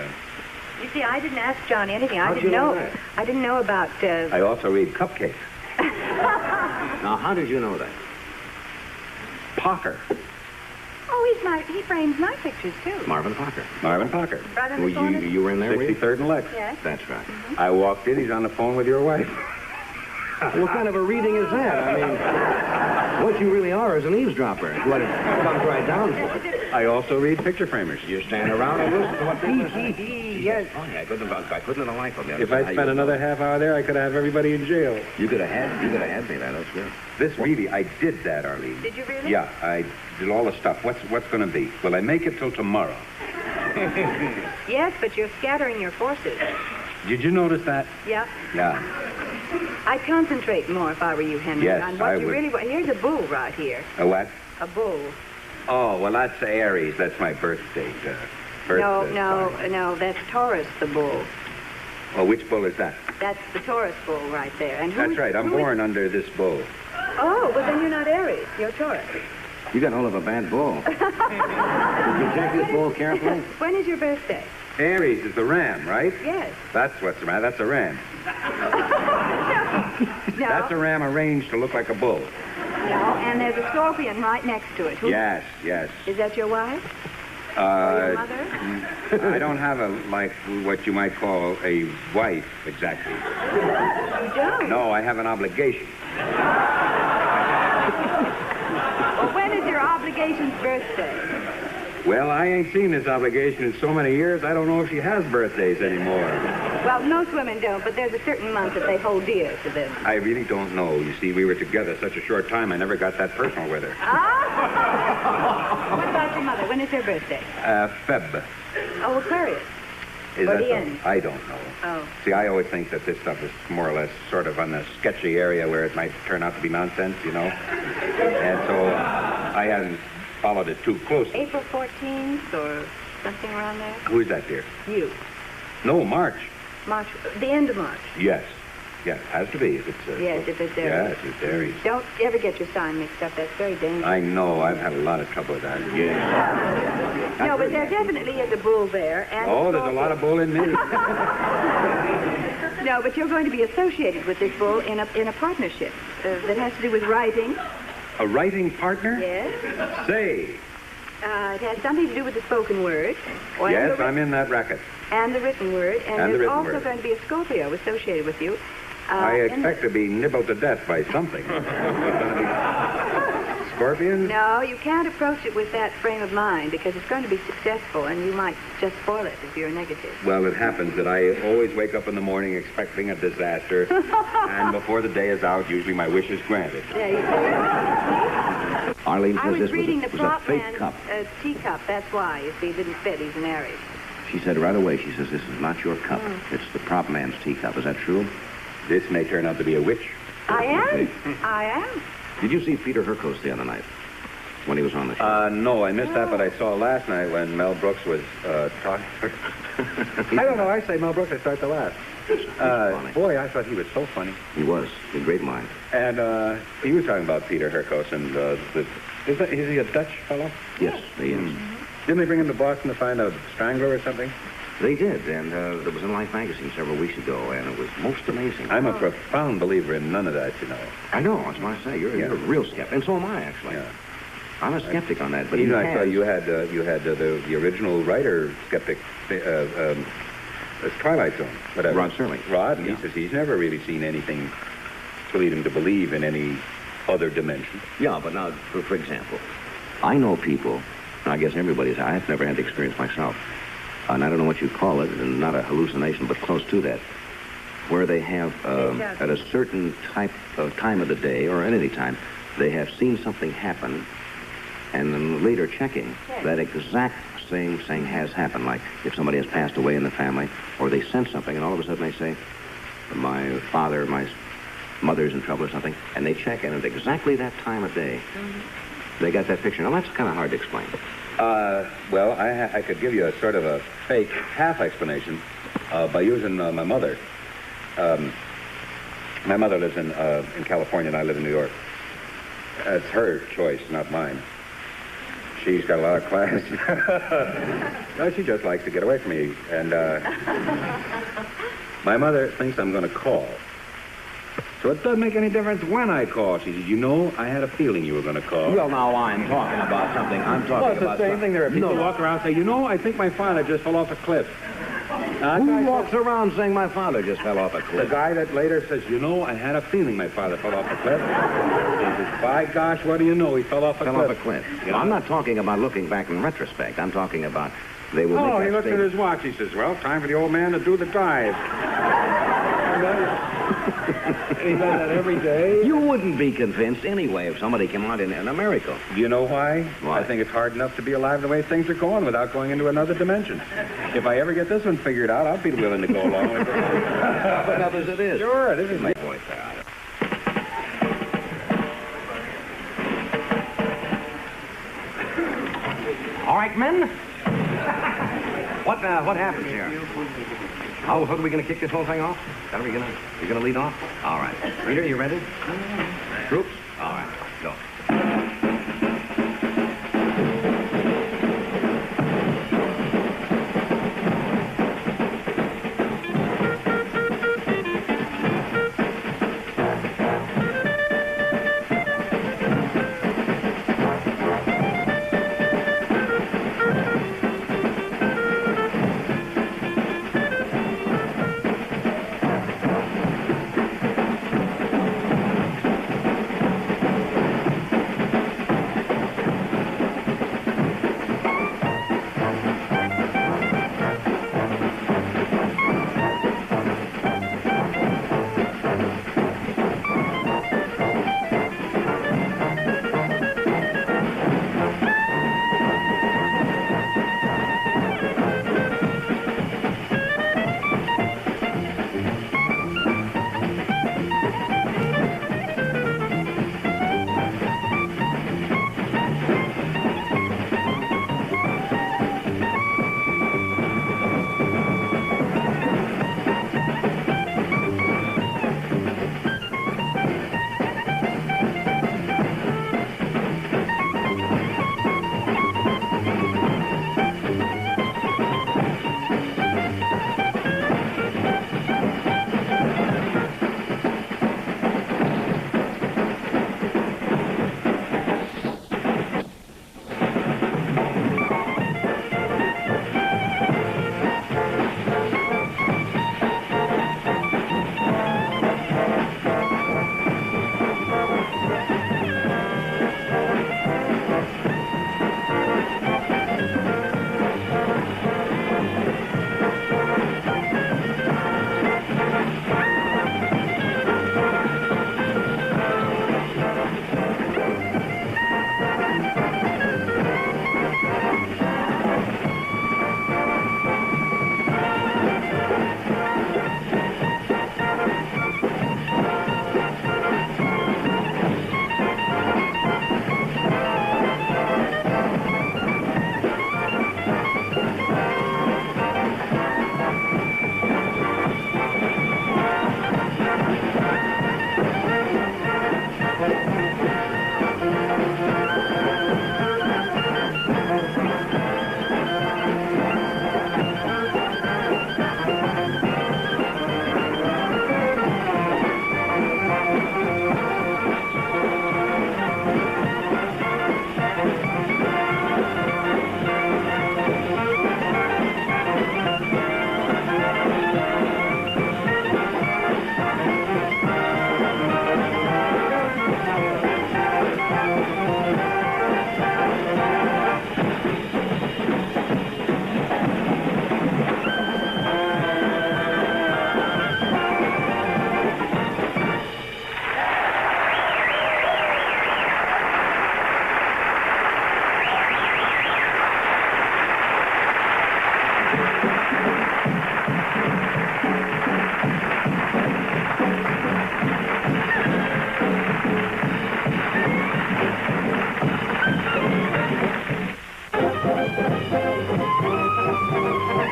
You see, I didn't ask Johnny anything. I How'd you know didn't know. that? I didn't know about. I also read cupcakes. Now, how did you know that? Parker. Oh, he frames my pictures too. Marvin Parker. Marvin Parker. Right on the corner. You were in there, were you? 63rd and Lex. Yes. That's right. I walked in, he's on the phone with your wife. What kind of a reading is that? I mean, what you really are is an eavesdropper. What it comes right down for. I also read picture framers. You stand around and listen to what people say. Yes. Funny, I couldn't have liked them. If I'd spent another half hour there, I could have everybody in jail. You could have had me there. That's good. This really, I did that, Arlene. Did you really? Yeah, I did all the stuff. What's going to be? Will I make it till tomorrow? Yes, but you're scattering your forces. Did you notice that? Yeah. Yeah. I'd concentrate more if I were you, Henry. Yes, on what I you would. really want. Here's a bull right here. A what? A bull. Oh, well, that's Aries. That's my birth date. No, that's Taurus, the bull. Oh, which bull is that? That's the Taurus bull right there. And That's right. I'm born under this bull. Oh, well, then you're not Aries. You're Taurus. You got hold of a bad bull. Did you check this bull carefully? When is your birthday? Aries is the ram, right? Yes. That's what's the matter. That's a ram. No. That's a ram arranged to look like a bull. No, and there's a scorpion right next to it. Yes. Is that your wife? Or your mother? I don't have what you might call a wife, exactly. You don't? No, I have an obligation. Well, when is your obligation's birthday? Well, I ain't seen this obligation in so many years, I don't know if she has birthdays anymore. Well, most women don't, but there's a certain month that they hold dear to them. I really don't know. You see, we were together such a short time, I never got that personal with her. Ah! What about your mother? When is her birthday? Feb. Oh, Aquarius. Is Or that the so? end. I don't know. Oh. See, I always think that this stuff is more or less sort of on the sketchy area where it might turn out to be nonsense, you know? And so I hadn't followed it too closely. April 14th or something around there? Who is that, dear? You. No, March. March, the end of March. Yes. Yes, has to be if it's... Yes, if it's Aries. Yes, it's Aries. Don't ever get your sign mixed up. That's very dangerous. I know. I've had a lot of trouble with that. Yeah. No, but there definitely is a bull there. And Oh, there's a lot of bull in me. No, but you're going to be associated with this bull in a partnership that has to do with writing. A writing partner? Yes. Say. It has something to do with the spoken word. Yes, I'm in that racket. And the written word. And the there's written also word. going to be a Scorpio associated with you. I expect to be nibbled to death by something. Scorpions? No, you can't approach it with that frame of mind because it's going to be successful and you might just spoil it if you're negative. Well, it happens that I always wake up in the morning expecting a disaster, and before the day is out, usually my wish is granted. Arlene I says was this reading was the a prop fake man's cup. teacup. That's why. You see, it didn't fit. He's an Aries. She said right away, she says, this is not your cup. It's the prop man's teacup. Is that true? This may turn out to be a witch. I am. I am. Did you see Peter Herkos the other night when he was on the show? No, I missed that, but I saw last night when Mel Brooks was talking. I don't know. I say Mel Brooks, I start to laugh. Boy, I thought he was so funny. He was. A great mind. And he was talking about Peter Herkos, and is he a Dutch fellow? Yes, he is. Didn't they bring him to Boston to find a strangler or something? They did, and it was in Life magazine several weeks ago, and it was most amazing. I'm a profound believer in none of that, you know. I know, that's what I say. You're a real skeptic, and so am I, actually. Yeah. I'm a skeptic on that, but even I saw you had the original writer skeptic, Twilight Zone, whatever. Rod Serling. Rod, and he says he's never really seen anything to lead him to believe in any other dimension. Yeah, but now, for example, I know people, and I guess everybody's, I've never had the experience myself, and I don't know what you call it, and not a hallucination, but close to that, where they have, at a certain time of the day, or at any time, they have seen something happen, and then later checking, that exact same thing has happened, like if somebody has passed away in the family, or they sense something, and all of a sudden they say, my father, my mother's in trouble or something, and they check, and at exactly that time of day, they got that picture. Now, that's kind of hard to explain. Well, I could give you a sort of a fake half explanation by using my mother. My mother lives in California, and I live in New York. It's her choice, not mine. She's got a lot of class. No, she just likes to get away from me. And my mother thinks I'm going to call. So it doesn't make any difference when I call. She says, you know, I had a feeling you were going to call. Well, now I'm talking about something. I'm talking Well, it's about the same thing. There are people who walk around and say, you know, I think my father just fell off a cliff. Who walks around saying my father just fell off a cliff? The guy that later says, you know, I had a feeling my father fell off a cliff. He says, by gosh, what do you know? He fell off a cliff. Fell off a cliff. You know, I'm not talking about looking back in retrospect. I'm talking about they will make that he looks at statement. his watch. He says, well, time for the old man to do the dive. He does that every day. You wouldn't be convinced anyway if somebody came out in a miracle. Do you know why? Why? I think it's hard enough to be alive the way things are going without going into another dimension. If I ever get this one figured out, I'll be willing to go along with it. But others it is. Sure, it is. My voice there. All right, men. What happens here? How are we going to kick this whole thing off? Are we going to lead off? All right. Peter, you ready? Troops? All right. Go.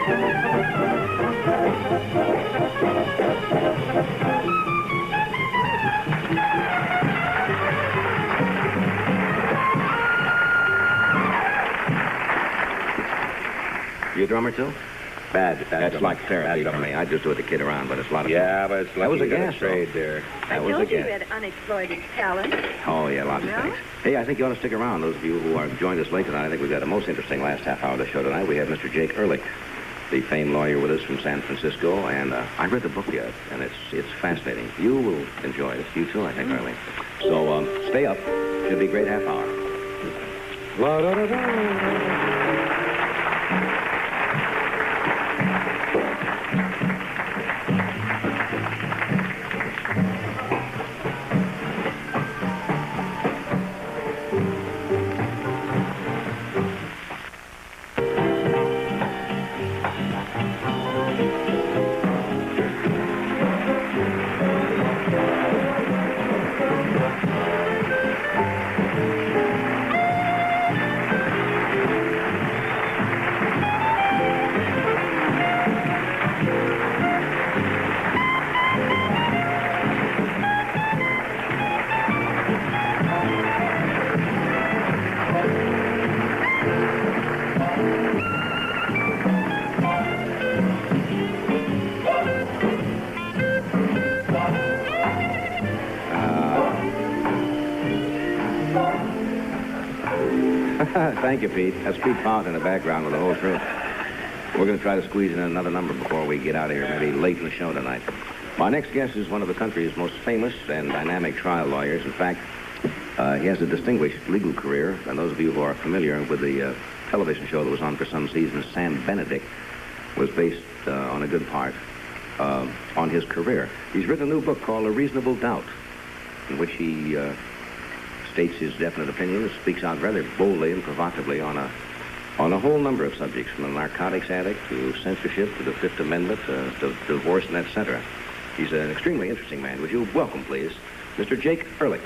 You a drummer, too? Bad. That's like therapy for me. I just do it to kid around, but it's a lot of fun. Yeah, but it's That was a lucky you got gas, a trade there. That was a told you gas. you had unexploited talent. Oh, yeah, lots of No? things. Hey, I think you ought to stick around. Those of you who are joined us late tonight, I think we've got the most interesting last half hour of the show tonight. We have Mr. Jake Ehrlich, the famed lawyer with us from San Francisco, and I read the book yet, and it's fascinating. You will enjoy it. You too, I think, Ehrlich. So stay up. Should be a great half hour. Thank you, Pete. That's Pete Font in the background with the whole truth. We're going to try to squeeze in another number before we get out of here, maybe late in the show tonight. My next guest is one of the country's most famous and dynamic trial lawyers. In fact, he has a distinguished legal career, and those of you who are familiar with the television show that was on for some seasons, Sam Benedict, was based on a good part on his career. He's written a new book called A Reasonable Doubt, in which he states his definite opinions, speaks out rather boldly and provocatively on a whole number of subjects, from the narcotics addict to censorship to the Fifth Amendment to divorce and etc. He's an extremely interesting man. Would you welcome, please, Mr. Jake Ehrlich?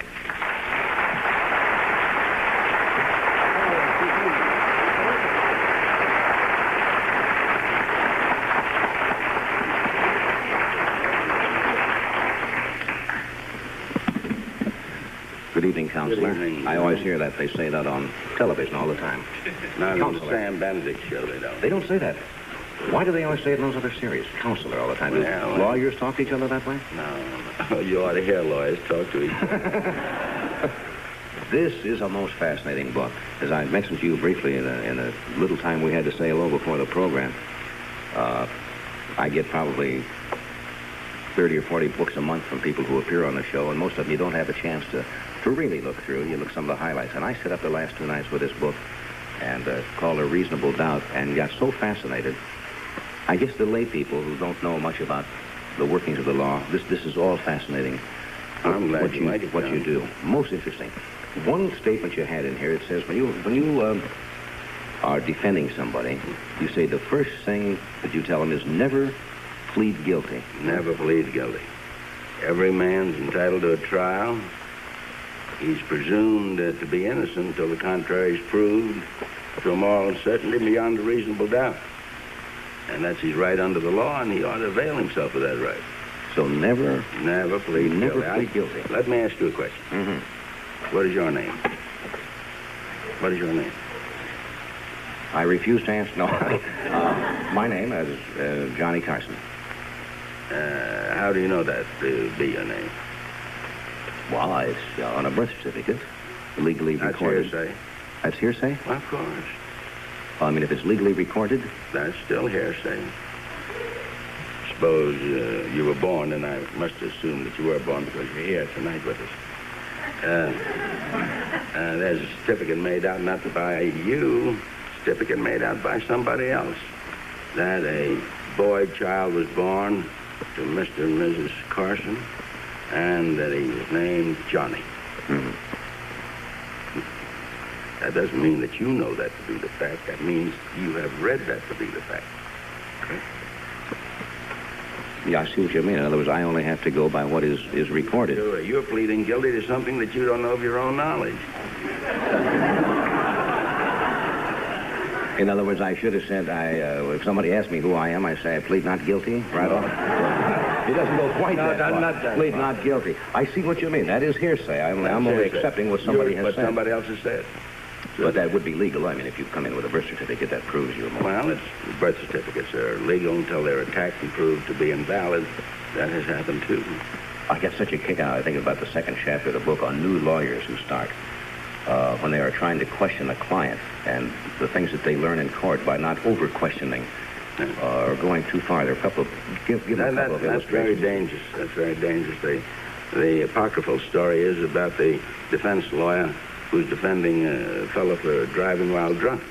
Good evening, Counselor. Good evening. I always hear that. They say that on television all the time. Not on the Counselor. Sam Benedict show, they don't. They don't say that. Why do they always say it in those other series? Counselor all the time. Well, Do lawyers talk to each other that way? No. You ought to hear lawyers talk to each other. This is a most fascinating book. As I mentioned to you briefly in a little time we had to say hello before the program, I get probably 30 or 40 books a month from people who appear on the show, and most of them you don't have a chance to really look through. You look some of the highlights. And I set up the last 2 nights with this book and called A Reasonable Doubt, and got so fascinated. I guess the lay people who don't know much about the workings of the law, this is all fascinating. I'm glad what you like it, what Tom. you do. Most interesting. One statement you had in here, it says when you are defending somebody, you say the first thing that you tell them is never plead guilty. Never plead guilty. Every man's entitled to a trial. He's presumed to be innocent until the contrary is proved to a moral certainty beyond a reasonable doubt. And that's his right under the law, and he ought to avail himself of that right. So never plead guilty. Let me ask you a question. Mm-hmm. What is your name? What is your name? I refuse to answer. No. My name is Johnny Carson. How do you know that to be your name? Well, it's on a birth certificate, legally That's recorded. hearsay. That's hearsay? Of course. Well, I mean, if it's legally recorded? That's still hearsay. Suppose you were born, and I must assume that you were born because you're here tonight with us. There's a certificate made out not by you, certificate made out by somebody else, that a boy child was born to Mr. and Mrs. Carson, and that he was named Johnny. Mm-hmm. That doesn't mean that you know that to be the fact. That means you have read that to be the fact. Okay? Yeah, I see what you mean. In other words, I only have to go by what is recorded. Sure, you're pleading guilty to something that you don't know of your own knowledge. In other words, I should have said, if somebody asked me who I am, I say I plead not guilty, right off. He doesn't go quite that far. Not that plead far. not guilty. I see what you mean. That is hearsay. I'm only accepting what somebody has said. What somebody else has said. But that would be legal. I mean, if you come in with a birth certificate, that proves you're more. Well, birth certificates are legal until they're attacked and proved to be invalid. That has happened, too. I get such a kick out, I think, about the second chapter of the book on new lawyers who start when they are trying to question a client and the things that they learn in court by not over-questioning or going too far. There are a couple of... Give a couple of That's very dangerous. That's very dangerous. The apocryphal story is about the defense lawyer who's defending a fellow for driving while drunk.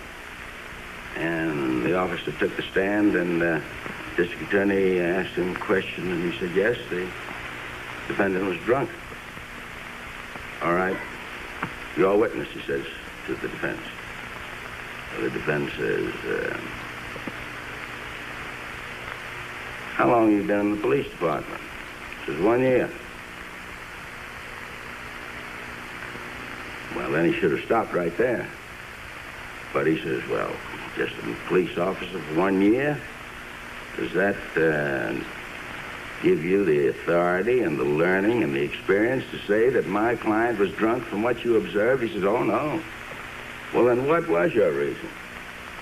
And the officer took the stand, and the district attorney asked him a question, and he said, yes, the defendant was drunk. All right. Your witness, he says to the defense. The defense says, how long have you been in the police department? He says, 1 year. Well, then he should have stopped right there. But he says, well, just a police officer for 1 year? Does that give you the authority and the learning and the experience to say that my client was drunk from what you observed? He says, oh, no. Well, then what was your reason?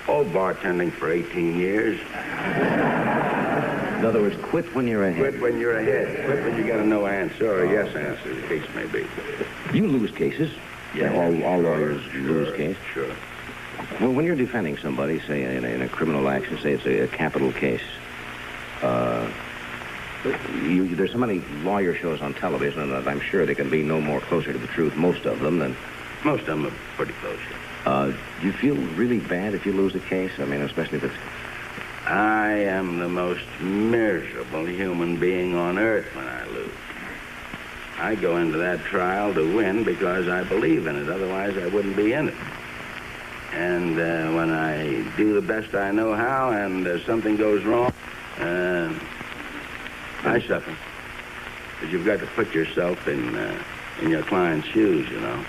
Oh, bartending for 18 years. In other words, quit when you're ahead. Quit when you're ahead. Quit when you get a no answer or a yes answer, the case may be. You lose cases. Yeah. All lawyers lose cases. Sure. Well, when you're defending somebody, say in a criminal action, say it's a capital case, there's so many lawyer shows on television that I'm sure they can be no more closer to the truth, most of them, than... Most of them are pretty close. Do you feel really bad if you lose a case? I mean, especially if it's... I am the most miserable human being on earth when I lose. I go into that trial to win because I believe in it. Otherwise, I wouldn't be in it. And when I do the best I know how and something goes wrong, I suffer. But you've got to put yourself in your client's shoes, you know.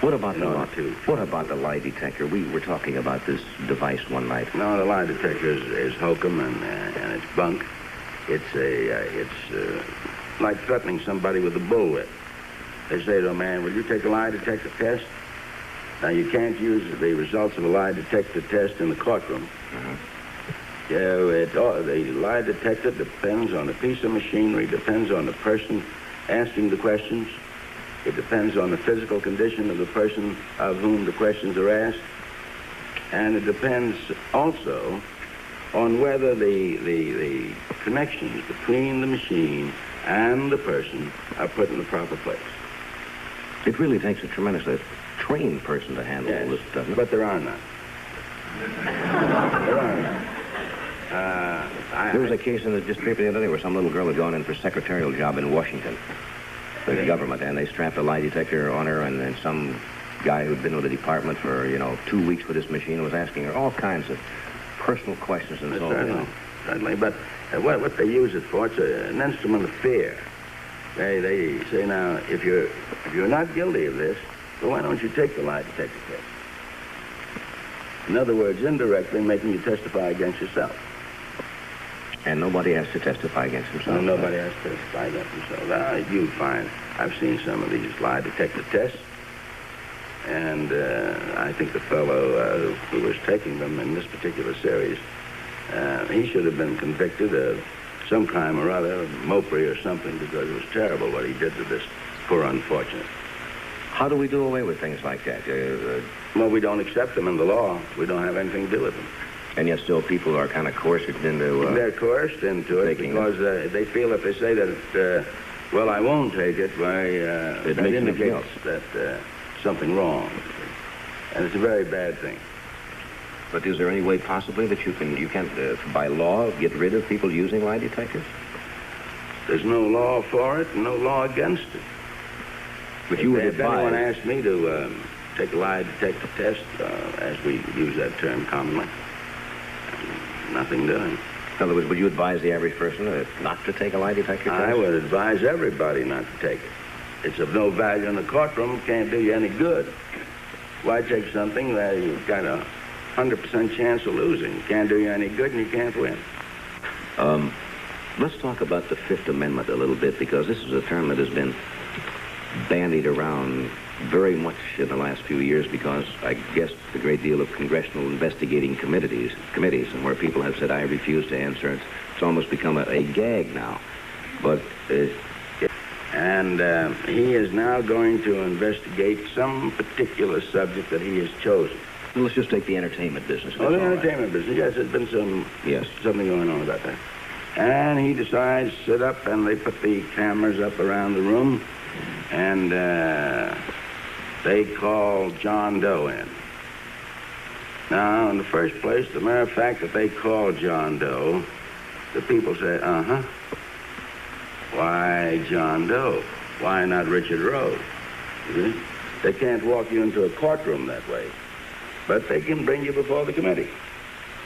What about the lie detector? We were talking about this device one night. No, the lie detector is hokum and it's bunk. It's like threatening somebody with a bullwhip. They say to a man, will you take a lie detector test? Now, you can't use the results of a lie detector test in the courtroom. The lie detector depends on a piece of machinery, depends on the person asking the questions. It depends on the physical condition of the person of whom the questions are asked. And it depends also on whether the connections between the machine and the person are put in the proper place. It really takes a tremendously trained person to handle all this, doesn't it? But there are none. There are none. There was a case in the newspaper the other day where some little girl had gone in for a secretarial job in Washington, the government, and they strapped a lie detector on her, and then some guy who'd been with the department for, 2 weeks with this machine was asking her all kinds of personal questions and so on. Certainly, but what they use it for, it's an instrument of fear. They say, now, if you're not guilty of this, well, why don't you take the lie detector test? In other words, indirectly making you testify against yourself. And nobody has to testify against himself. No, nobody has to testify against himself. You'd find, I've seen some of these lie detector tests, and I think the fellow who was taking them in this particular series, he should have been convicted of some crime or other, mopery or something, because it was terrible what he did to this poor unfortunate. How do we do away with things like that? Well, we don't accept them in the law. We don't have anything to do with them. And yet still people are kind of coerced into... They're coerced into it because they feel if they say that, well, I won't take it, why, that indicates that something wrong. And it's a very bad thing. But is there any way possibly that you can by law, get rid of people using lie detectors? There's no law for it and no law against it. But you would if advise... anyone asked me to take a lie detector test, as we use that term commonly, nothing doing. In other words, would you advise the average person not to take a lie detector test? I would advise everybody not to take it. It's of no value in the courtroom. It can't do you any good. Why take something that you've got to 100% chance of losing. You can't do you any good and you can't win. Let's talk about the Fifth Amendment a little bit, because this is a term that has been bandied around very much in the last few years, because I guess a great deal of congressional investigating committees, and where people have said, I refuse to answer. It's almost become a gag now. But and he is now going to investigate some particular subject that he has chosen. Well, let's just take the entertainment business. Oh, the entertainment business. Yes, there's been something going on about that. And he decides to sit up, and they put the cameras up around the room, and they call John Doe in. Now, in the first place, the mere fact that they call John Doe, the people say, uh-huh. Why John Doe? Why not Richard Rose? You see? They can't walk you into a courtroom that way, but they can bring you before the committee.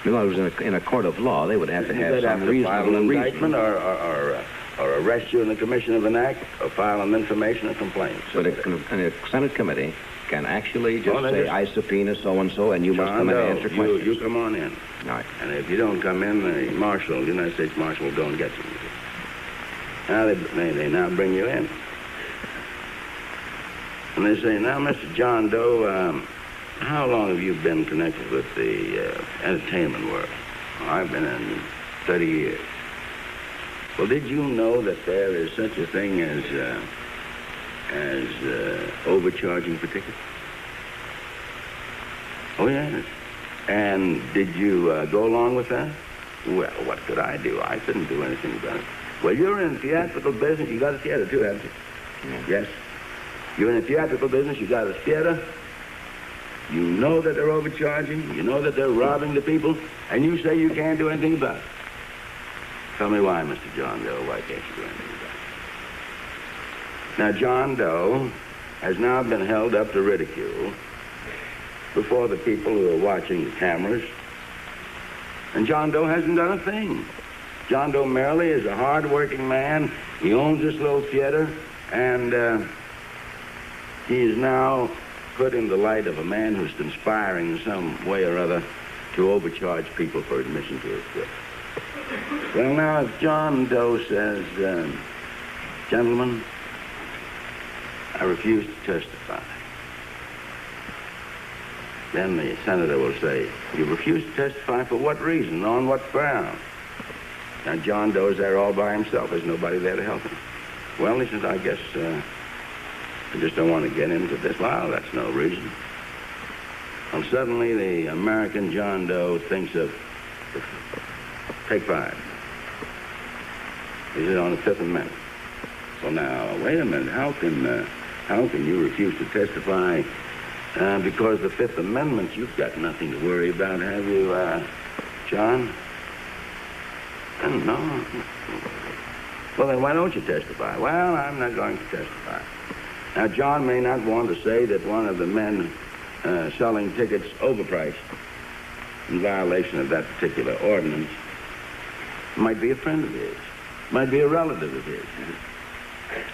In other words, in a court of law, they would have to have some reasonable file an indictment or arrest you in the commission of an act, or file an information or complaint. But a Senate committee can actually just say, I subpoena so-and-so, and you must come and answer questions. You come on in. All right. And if you don't come in, the United States Marshal will go and get you. Now they now bring you in. And they say, now, Mr. John Doe, how long have you been connected with the entertainment world? Well, I've been in 30 years. Well, did you know that there is such a thing as overcharging for tickets? Oh, yes. And did you go along with that? Well, what could I do? I couldn't do anything about it. Well, you're in the theatrical business. You got a theater, too, haven't you? Yes. You're in the theatrical business. You got a theater. You know that they're overcharging. You know that they're robbing the people. And you say you can't do anything about it. Tell me why, Mr. John Doe. Why can't you do anything about it? Now, John Doe has now been held up to ridicule before the people who are watching the cameras. And John Doe hasn't done a thing. John Doe merely is a hard-working man. He owns this little theater, and he is now put in the light of a man who's conspiring in some way or other to overcharge people for admission to his theater. Well, now, if John Doe says, gentlemen, I refuse to testify, then the senator will say, you refuse to testify for what reason? On what ground? Now, John Doe's there all by himself. There's nobody there to help him. Well, he says, I guess I just don't want to get into this. Well, that's no reason. Well, suddenly the American John Doe thinks of, take 5. Is it on the Fifth Amendment? Well, now, wait a minute. How can you refuse to testify because the Fifth Amendment, you've got nothing to worry about, have you, John? No. Well, then why don't you testify? Well, I'm not going to testify. Now, John may not want to say that one of the men selling tickets overpriced in violation of that particular ordinance might be a friend of his, might be a relative of his.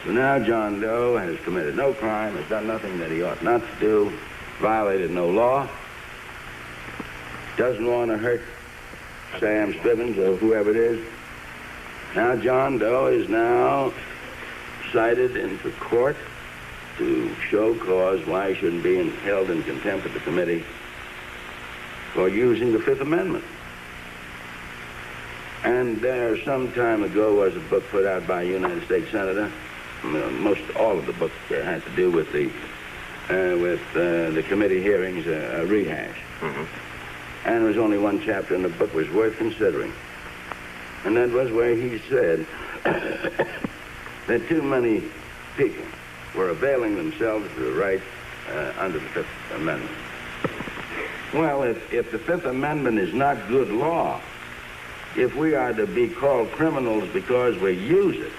So now John Doe has committed no crime, has done nothing that he ought not to do, violated no law, doesn't want to hurt Sam Scrivens or whoever it is. Now John Doe is now cited into court to show cause why he shouldn't be held in contempt of the committee for using the Fifth Amendment. And there, some time ago, was a book put out by a United States Senator. Most all of the book had to do with the committee hearings, a rehash. Mm-hmm. And there was only one chapter in the book was worth considering. And that was where he said that too many people were availing themselves of the right under the Fifth Amendment. Well, if the Fifth Amendment is not good law, if we are to be called criminals because we use it,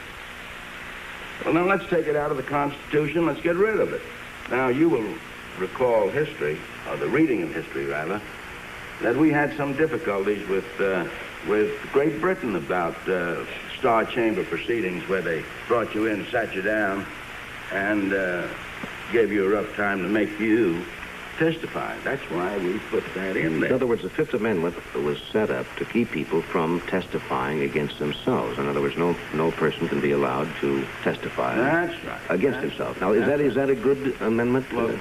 well, then let's take it out of the Constitution. Let's get rid of it. Now, you will recall history, or the reading of history, rather, that we had some difficulties with Great Britain about Star Chamber proceedings, where they brought you in, sat you down, and gave you a rough time to make you testify. That's why we put that in there. In other words, the Fifth Amendment was set up to keep people from testifying against themselves. In other words, no person can be allowed to testify against himself. Now, is that a good amendment? Well,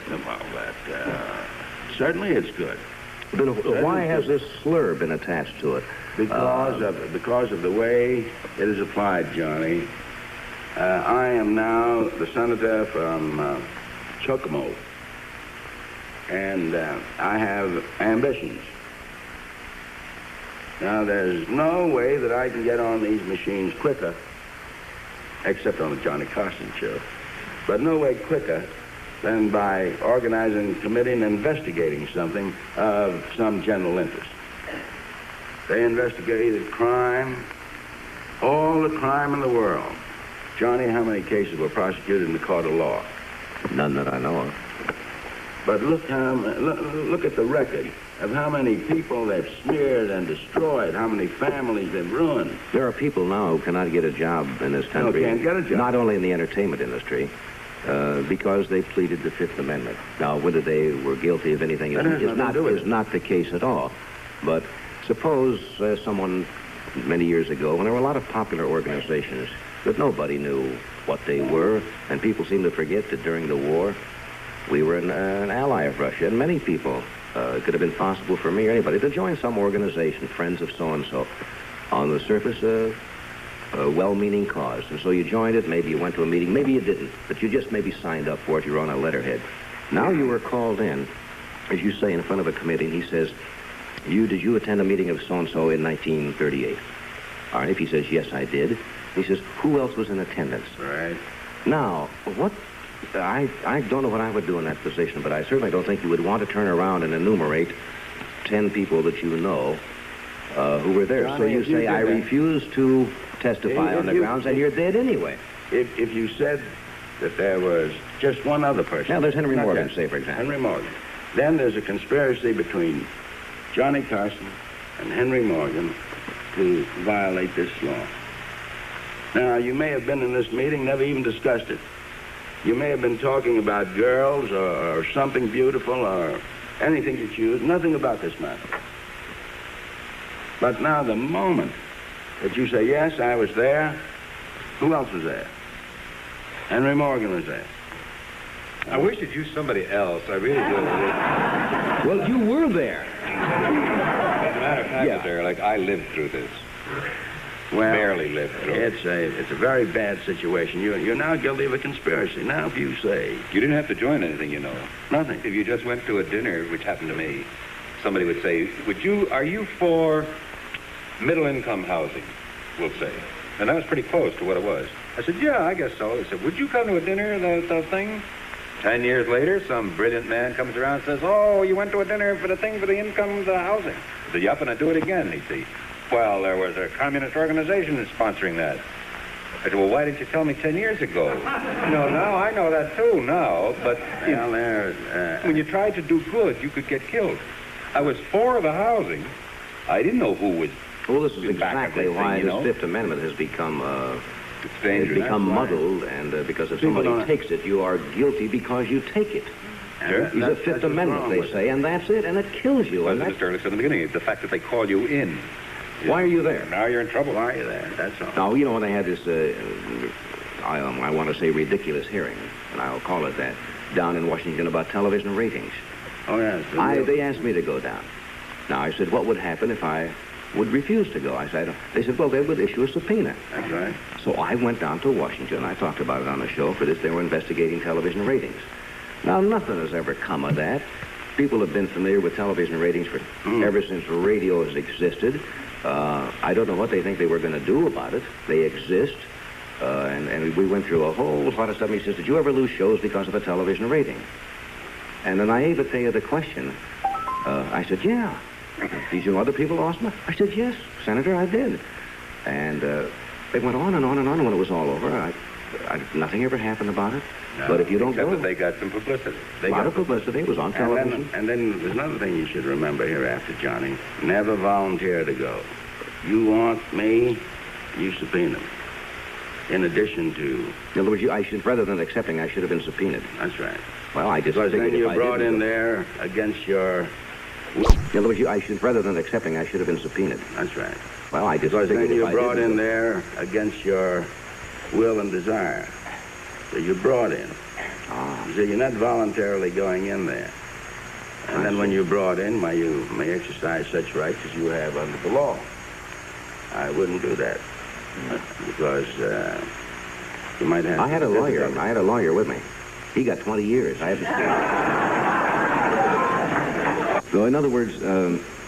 certainly it's good. Then why has this slur been attached to it? Because of the way it is applied, Johnny. I am now the senator from Chocomo, and I have ambitions. Now, there's no way that I can get on these machines quicker, except on the Johnny Carson show, but no way quicker than by organizing a committee and investigating something of some general interest. They investigated crime, all the crime in the world. Johnny, how many cases were prosecuted in the court of law? None that I know of. But look at the record of how many people they've smeared and destroyed, how many families they've ruined. There are people now who cannot get a job in this country. No, can't get a job. Not only in the entertainment industry, because they pleaded the Fifth Amendment. Now, whether they were guilty of anything is not the case at all. But suppose someone many years ago, when there were a lot of popular organizations that nobody knew what they were, and people seem to forget that during the war, we were an ally of Russia, and many people, it could have been possible for me or anybody to join some organization, Friends of so-and-so, on the surface a well-meaning cause. And so you joined it, maybe you went to a meeting, maybe you didn't, but you just maybe signed up for it, you were on a letterhead. Now you were called in, as you say, in front of a committee, and he says, did you attend a meeting of so-and-so in 1938? All right, if he says, yes, I did. He says, who else was in attendance? Right. Now, I don't know what I would do in that position, but I certainly don't think you would want to turn around and enumerate 10 people that you know who were there. Johnny, so you say, I refuse to testify on the grounds, and you're dead anyway. If you said that there was just one other person. Now, there's Henry Morgan, say, for example. Henry Morgan. Then there's a conspiracy between Johnny Carson and Henry Morgan to violate this law. Now, you may have been in this meeting, never even discussed it. You may have been talking about girls or something beautiful or anything you choose, nothing about this matter. But now the moment that you say, yes, I was there, who else was there? Henry Morgan was there. I wish you'd use somebody else. I really do. Well, you were there. As a matter of fact, sir, like I lived through this. Well, barely lived through it. It's a very bad situation. You're now guilty of a conspiracy. Now, if you say... You didn't have to join anything, you know. Nothing. If you just went to a dinner, which happened to me, somebody would say, are you for middle-income housing, we'll say. And that was pretty close to what it was. I said, yeah, I guess so. They said, would you come to a dinner, the thing? 10 years later, some brilliant man comes around and says, oh, you went to a dinner for the thing for the income of the housing. I said, yep, and I do it again, you see. Well, there was a communist organization sponsoring that. I said, well, why didn't you tell me 10 years ago? No, now I know that too, now. But when you tried to do good, you could get killed. I was for the housing. I didn't know who was. Well, this is exactly why this Fifth Amendment has become muddled, and because if somebody takes it, you are guilty because you take it. He's a Fifth Amendment, they say, and that's it, and it kills you. Well, Mr. Ehrlich said in the beginning, the fact that they call you in. Why are you there? Now you're in trouble. Why are you there? That's all. Now, you know, when they had this, I want to say ridiculous hearing, and I'll call it that, down in Washington about television ratings. Oh, yes. They asked me to go down. Now, I said, what would happen if I would refuse to go? I said, they said, well, they would issue a subpoena. That's right. So I went down to Washington. I talked about it on the show. For this, they were investigating television ratings. Now, nothing has ever come of that. People have been familiar with television ratings ever since radio has existed. I don't know what they think they were going to do about it. They exist. And we went through a whole lot of stuff. He says, did you ever lose shows because of a television rating? And the naivete of the question, I said, yeah. Did you know other people lost them? I said, yes, Senator, I did. And they went on and on and on. When it was all over, nothing ever happened about it. No, but if you don't go... That they got some publicity. A lot of publicity. It was on television. And then there's another thing you should remember hereafter, Johnny. Never volunteer to go. You want me, you subpoena me. in addition to... In other words, rather than accepting, I should have been subpoenaed. That's right. Well, I just because figured then if you I brought didn't in do it- there against your... In other words, rather than accepting, I should have been subpoenaed. That's right. Well, I just because figured then you if I brought didn't in do it- there against your will and desire. So you brought in. So you're not voluntarily going in there. And then when you brought in, you may exercise such rights as you have under the law. I wouldn't do that because you might have... I had a lawyer with me. He got 20 years. I had to... So in other words,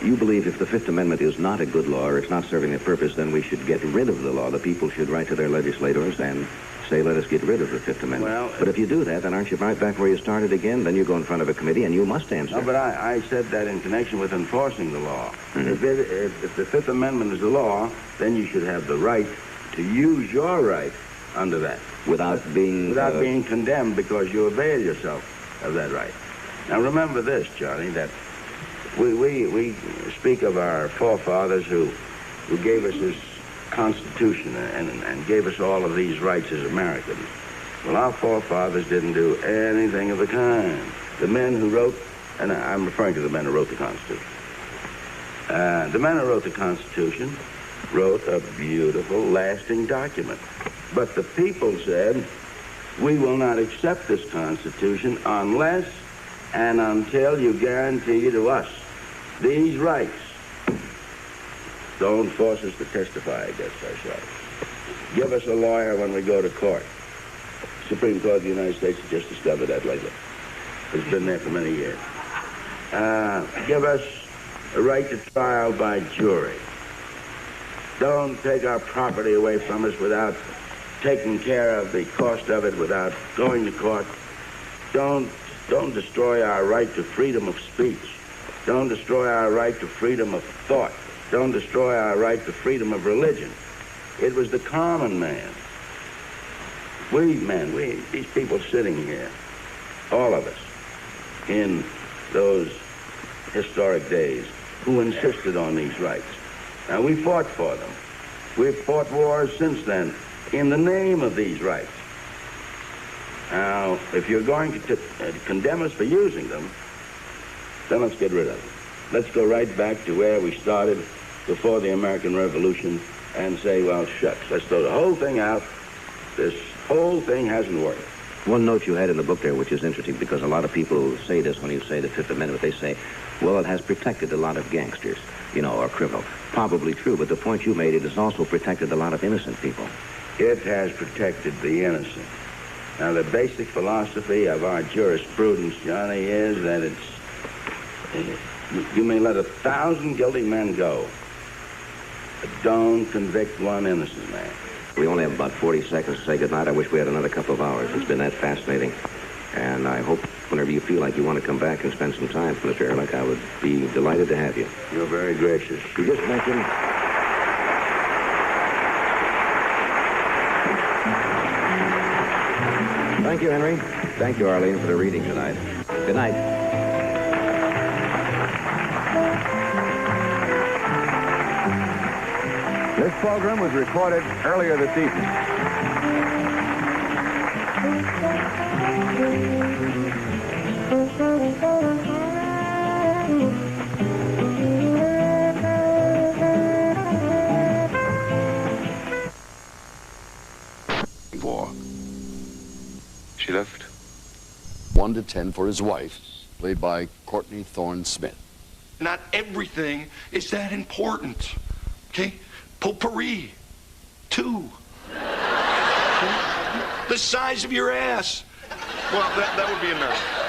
you believe if the Fifth Amendment is not a good law or it's not serving a purpose, then we should get rid of the law. The people should write to their legislators and say, let us get rid of the Fifth Amendment. Well, but if you do that, then aren't you right back where you started again? Then you go in front of a committee and you must answer. No, but I said that in connection with enforcing the law. Mm-hmm. If the Fifth Amendment is the law, then you should have the right to use your right under that. Without being condemned because you avail yourself of that right. Now remember this, Johnny, that we speak of our forefathers who gave us this Constitution and gave us all of these rights as Americans. Well, our forefathers didn't do anything of the kind. The men who wrote, and I'm referring to the men who wrote the Constitution. The men who wrote the Constitution wrote a beautiful, lasting document. But the people said, we will not accept this Constitution unless and until you guarantee to us these rights. Don't force us to testify against ourselves. Give us a lawyer when we go to court. Supreme Court of the United States has just discovered that lately. It's been there for many years. Give us a right to trial by jury. Don't take our property away from us without taking care of the cost of it, without going to court. Don't destroy our right to freedom of speech. Don't destroy our right to freedom of thought. Don't destroy our right to freedom of religion. It was the common man. These people sitting here, all of us, in those historic days, who insisted on these rights. Now, we fought for them. We've fought wars since then in the name of these rights. Now, if you're going to condemn us for using them, then let's get rid of them. Let's go right back to where we started before the American Revolution and say, well, shucks, let's throw the whole thing out. This whole thing hasn't worked. One note you had in the book there, which is interesting, because a lot of people say this when you say the Fifth Amendment. They say, well, it has protected a lot of gangsters, or criminals. Probably true, but the point you made, it has also protected a lot of innocent people. It has protected the innocent. Now, the basic philosophy of our jurisprudence, Johnny, is that you may let 1,000 guilty men go, but don't convict one innocent man. We only have about 40 seconds to say goodnight. I wish we had another couple of hours. It's been that fascinating. And I hope whenever you feel like you want to come back and spend some time, Mr. Ehrlich, I would be delighted to have you. You're very gracious. You just mentioned... Thank you, Henry. Thank you, Arlene, for the reading tonight. Good night. This program was recorded earlier this evening. She left 1 to 10 for his wife, played by Courtney Thorne Smith. Not everything is that important, okay? Potpourri, 2. Okay? The size of your ass. Well, that would be enough.